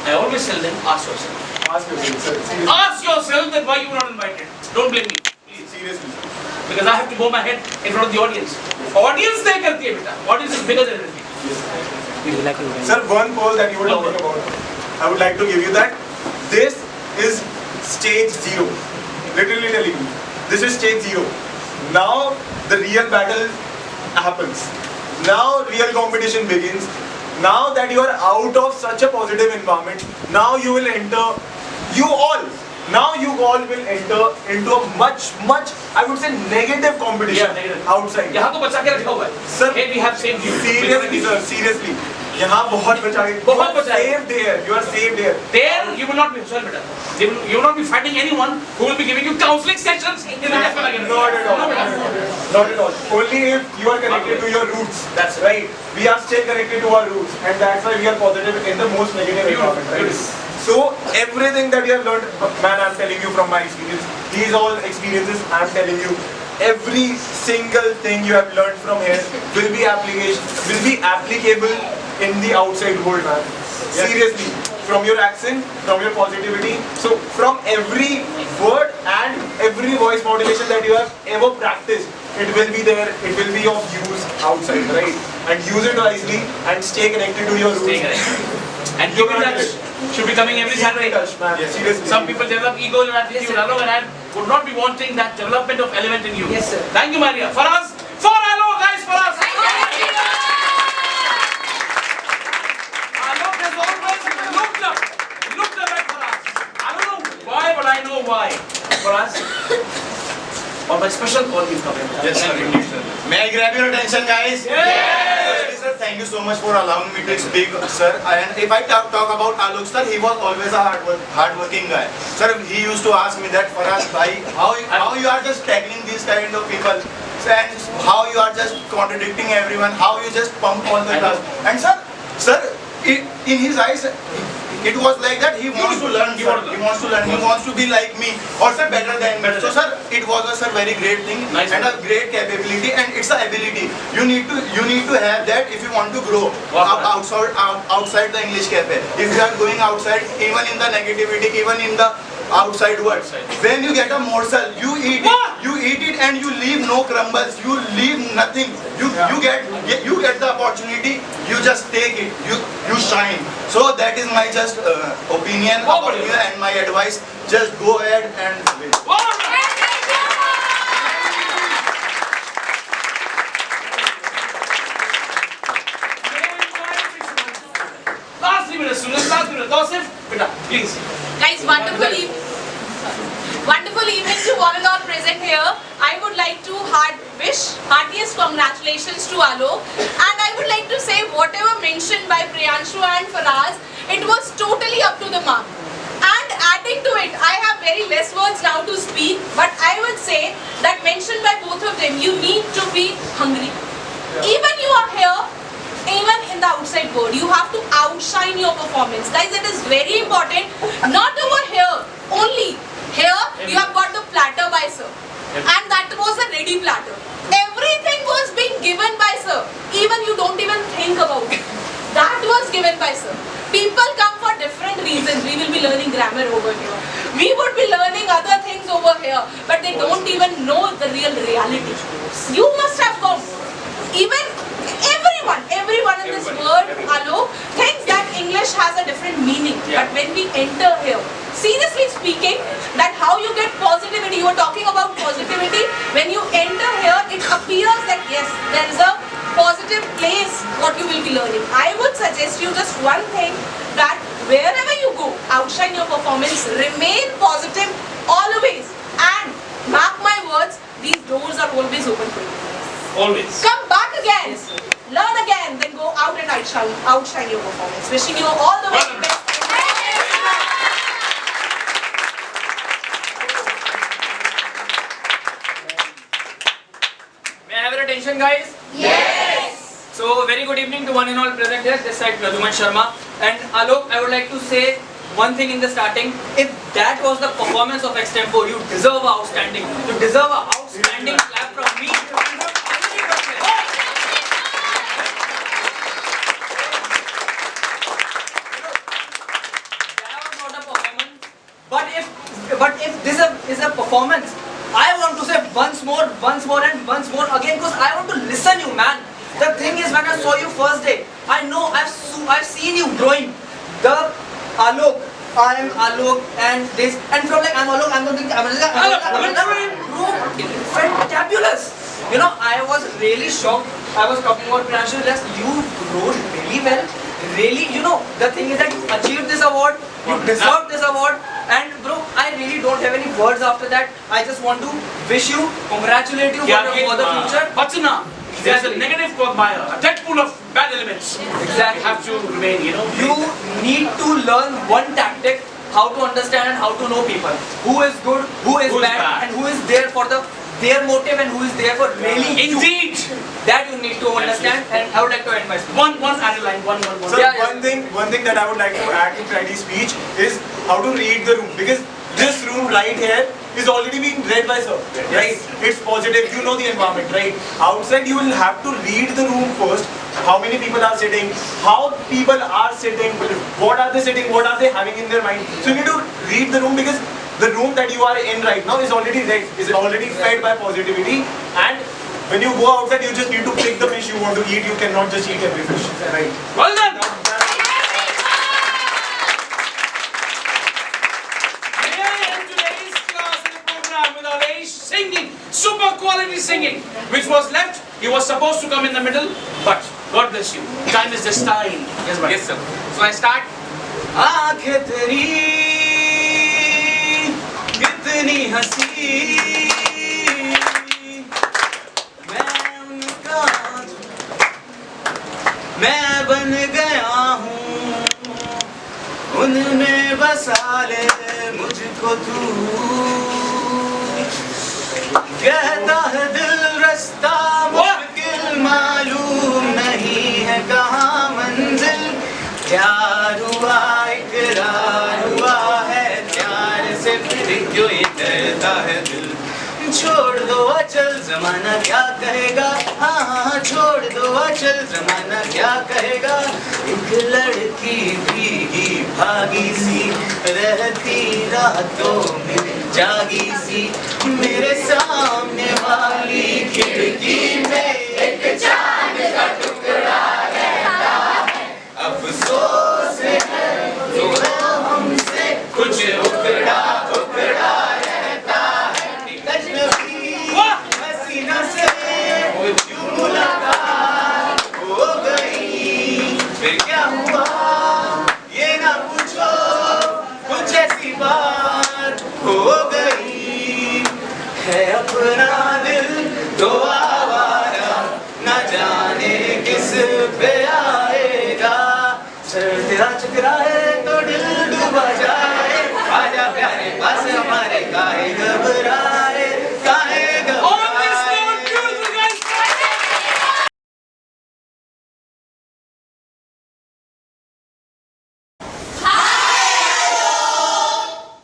I always tell them, ask yourself. Ask yourself, sir. Seriously. Ask yourself that why you were not invited. Don't blame me, please. Seriously, sir. Because I have to bow my head in front of the audience. Audience they करती है बेटा. Audience is bigger than everything. Sir, one poll that you were talking about, I would like to give you that. This is stage 0. Literally telling you. This is stage 0. Now the real battle happens. Now real competition begins. Now that you are out of such a positive environment, now you will enter, you all will enter into a much, I would say, negative competition outside. यहाँ तो बचा के रखा हुआ है. Sir, Hey, we have saved you. Seriously, sir, seriously. यहाँ बहुत बचा के. बहुत बचा है. Saved here. You are saved here. There you will not be, sorry बेटा. You will not be fighting anyone who will be giving you counseling sessions in the next one again. Not at all. Not at all. Only if you are connected to your roots. That's right. We are still connected to our roots, and that's why we are positive in the most negative environment. Right? So everything that you have learned, man, I'm telling you from my experience. These all experiences, I'm telling you. Every single thing you have learned from here will be applicable in the outside world, man. Seriously, from your accent, from your positivity, so from every word and every voice modulation that you have ever practiced, it will be there, it will be of use outside, right? And use it wisely and stay connected to your roots. And keep in touch. Should be coming every Saturday. Man. Yes, seriously. Some people develop ego and attitude. Alok and I would not be wanting that development of element in you. Yes, sir. Thank you, Maria. For us, for Alok, guys, for us. Alok has always looked up at for us. I don't know why, but I know why. For us, on my special call, he's coming. Yes, sir. May I grab your attention, guys? Yes. Sir, thank you so much for allowing me to speak, sir. And if I talk about Alok, sir, he was always a hardworking guy. Sir, he used to ask me that, Faraz, bhai, how you are just tackling these kind of people, and how you are just contradicting everyone, how you just pump all the class. And sir, in his eyes, it was like that he wants to learn, sir. He wants to learn, he wants to be like me, or sir, better than me. So sir, it was a very great thing, nice, and a great capability, and it's an ability. You need to have that if you want to grow outside the English cafe. If you are going outside, even in the negativity, even in the outside world, when you get a morsel, you eat it and you leave no crumbles, you leave nothing. You get the opportunity, you just take it, you shine. So that is my just opinion about you and my advice. Just go ahead and win. Last 3 minutes, students, last minute. Tausif, beta, please. Guys, wonderful evening to one and all present here. I would like to heartiest congratulations to Alok, and I would like to say whatever mentioned by Priyanshu and Faraz, it was totally up to the mark. And adding to it, I have very less words now to speak, but I would say that mentioned by both of them, you need to be hungry. Even you are here, even in the outside world, you have to outshine your performance. Guys, it is very important. Not over here, only here you have got the platter by sir. And that was a ready platter. Everything was being given by sir. Even you don't even think about it. That was given by sir. People come for different reasons. We will be learning grammar over here. We would be learning other things over here. But they don't even know the real reality. You must have come. Even everyone in this world, Alok, thinks that English has a different meaning. But when we enter here, seriously speaking, that how you get positivity. You were talking about positivity. When you enter here, it appears that yes, there is a positive place what you will be learning. I would suggest you just one thing, that wherever you go, outshine your performance, remain positive always, and mark my words, these doors are always open for you. Always. Come back again, learn again, then go out and outshine your performance. Wishing you all the very best. May I have your attention, guys? Yes! So, very good evening to one and all present here. This side Pradyuman Sharma. And Alok, I would like to say one thing in the starting. If that was the performance of Extempo, you deserve an outstanding. You deserve an outstanding clap from me. That was not a performance. But if this is a performance, I want to say once more and once more again, because I want to listen you, man. The thing is, when I saw you first day, I know I've seen you growing. The Alok, I am Alok, and this, and from like I'm Alok, I'm fantabulous. You know, I was really shocked. I was talking about Priyanshu, yes, you wrote really well. Really, you know, the thing is that you achieved this award, you deserve this award, and bro, I really don't have any words after that. I just want to wish you, congratulate you for the future. Bachana, there's a negative quagmire, a dead pool of bad elements. Exactly. You have to remain, you know. You need to learn one tactic, how to understand and how to know people. Who is good, who is bad, and who is there for their motive and who is there for really Indeed. That you need to understand, and I would like to end my speech. One add line, one. So one thing that I would like to add in Friday's speech is how to read the room, because this room right here is already being read by sir, right? It's positive, you know the environment, right? Outside you will have to read the room first. How many people are sitting, how people are sitting, what are they sitting, what are they having in their mind. So you need to read the room, because the room that you are in right now is already read, is already fed by positivity, and when you go outside you just need to pick the fish you want to eat. You cannot just eat every fish, right? Well done. Singing, super quality singing, which was left, he was supposed to come in the middle, but God bless you, time is just time. Yes, sir. So I start. आँखें तेरी कितनी हंसी, मैं उनका मैं बन गया हूँ, उनमें बसा ले मुझको तू, कहता है दिल रास्ता मुश्किल मालूम नहीं है कहाँ मंजिल, प्यार हुआ इकरार हुआ है, प्यार से फिर क्यों ये डरता है दिल, छोड़ दो अचल जमाना क्या कहेगा, हाँ छोड़ दो अचल जमाना क्या कहेगा, एक लड़की भीगी भागी सी रहती रातों में जागी सी, मेरे सामने वाली खिड़की में एक चांद का टुकड़ा रहता है, अफसोस है जो हमसे कुछ उकड़ा उकड़ा रहता है, अजनबी हसीना से यूं मुलाकात हो गई, फिर क्या हुआ ये ना पूछो, कुछ ऐसी बात हो गई, है अपना दिल तो आवारा, न जाने किस पे आएगा, सर तेरा चकराए तो दिल डूबा जाए, आजा प्यारे पास हमारे काहे घबराए, काहे घबराए।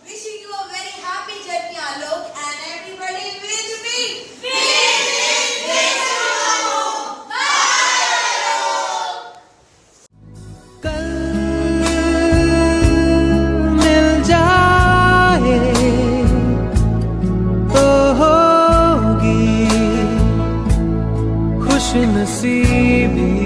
Wishing you a very happy journey, Alok, and everybody with me. कल मिल जाए तो होगी खुश नसीबी।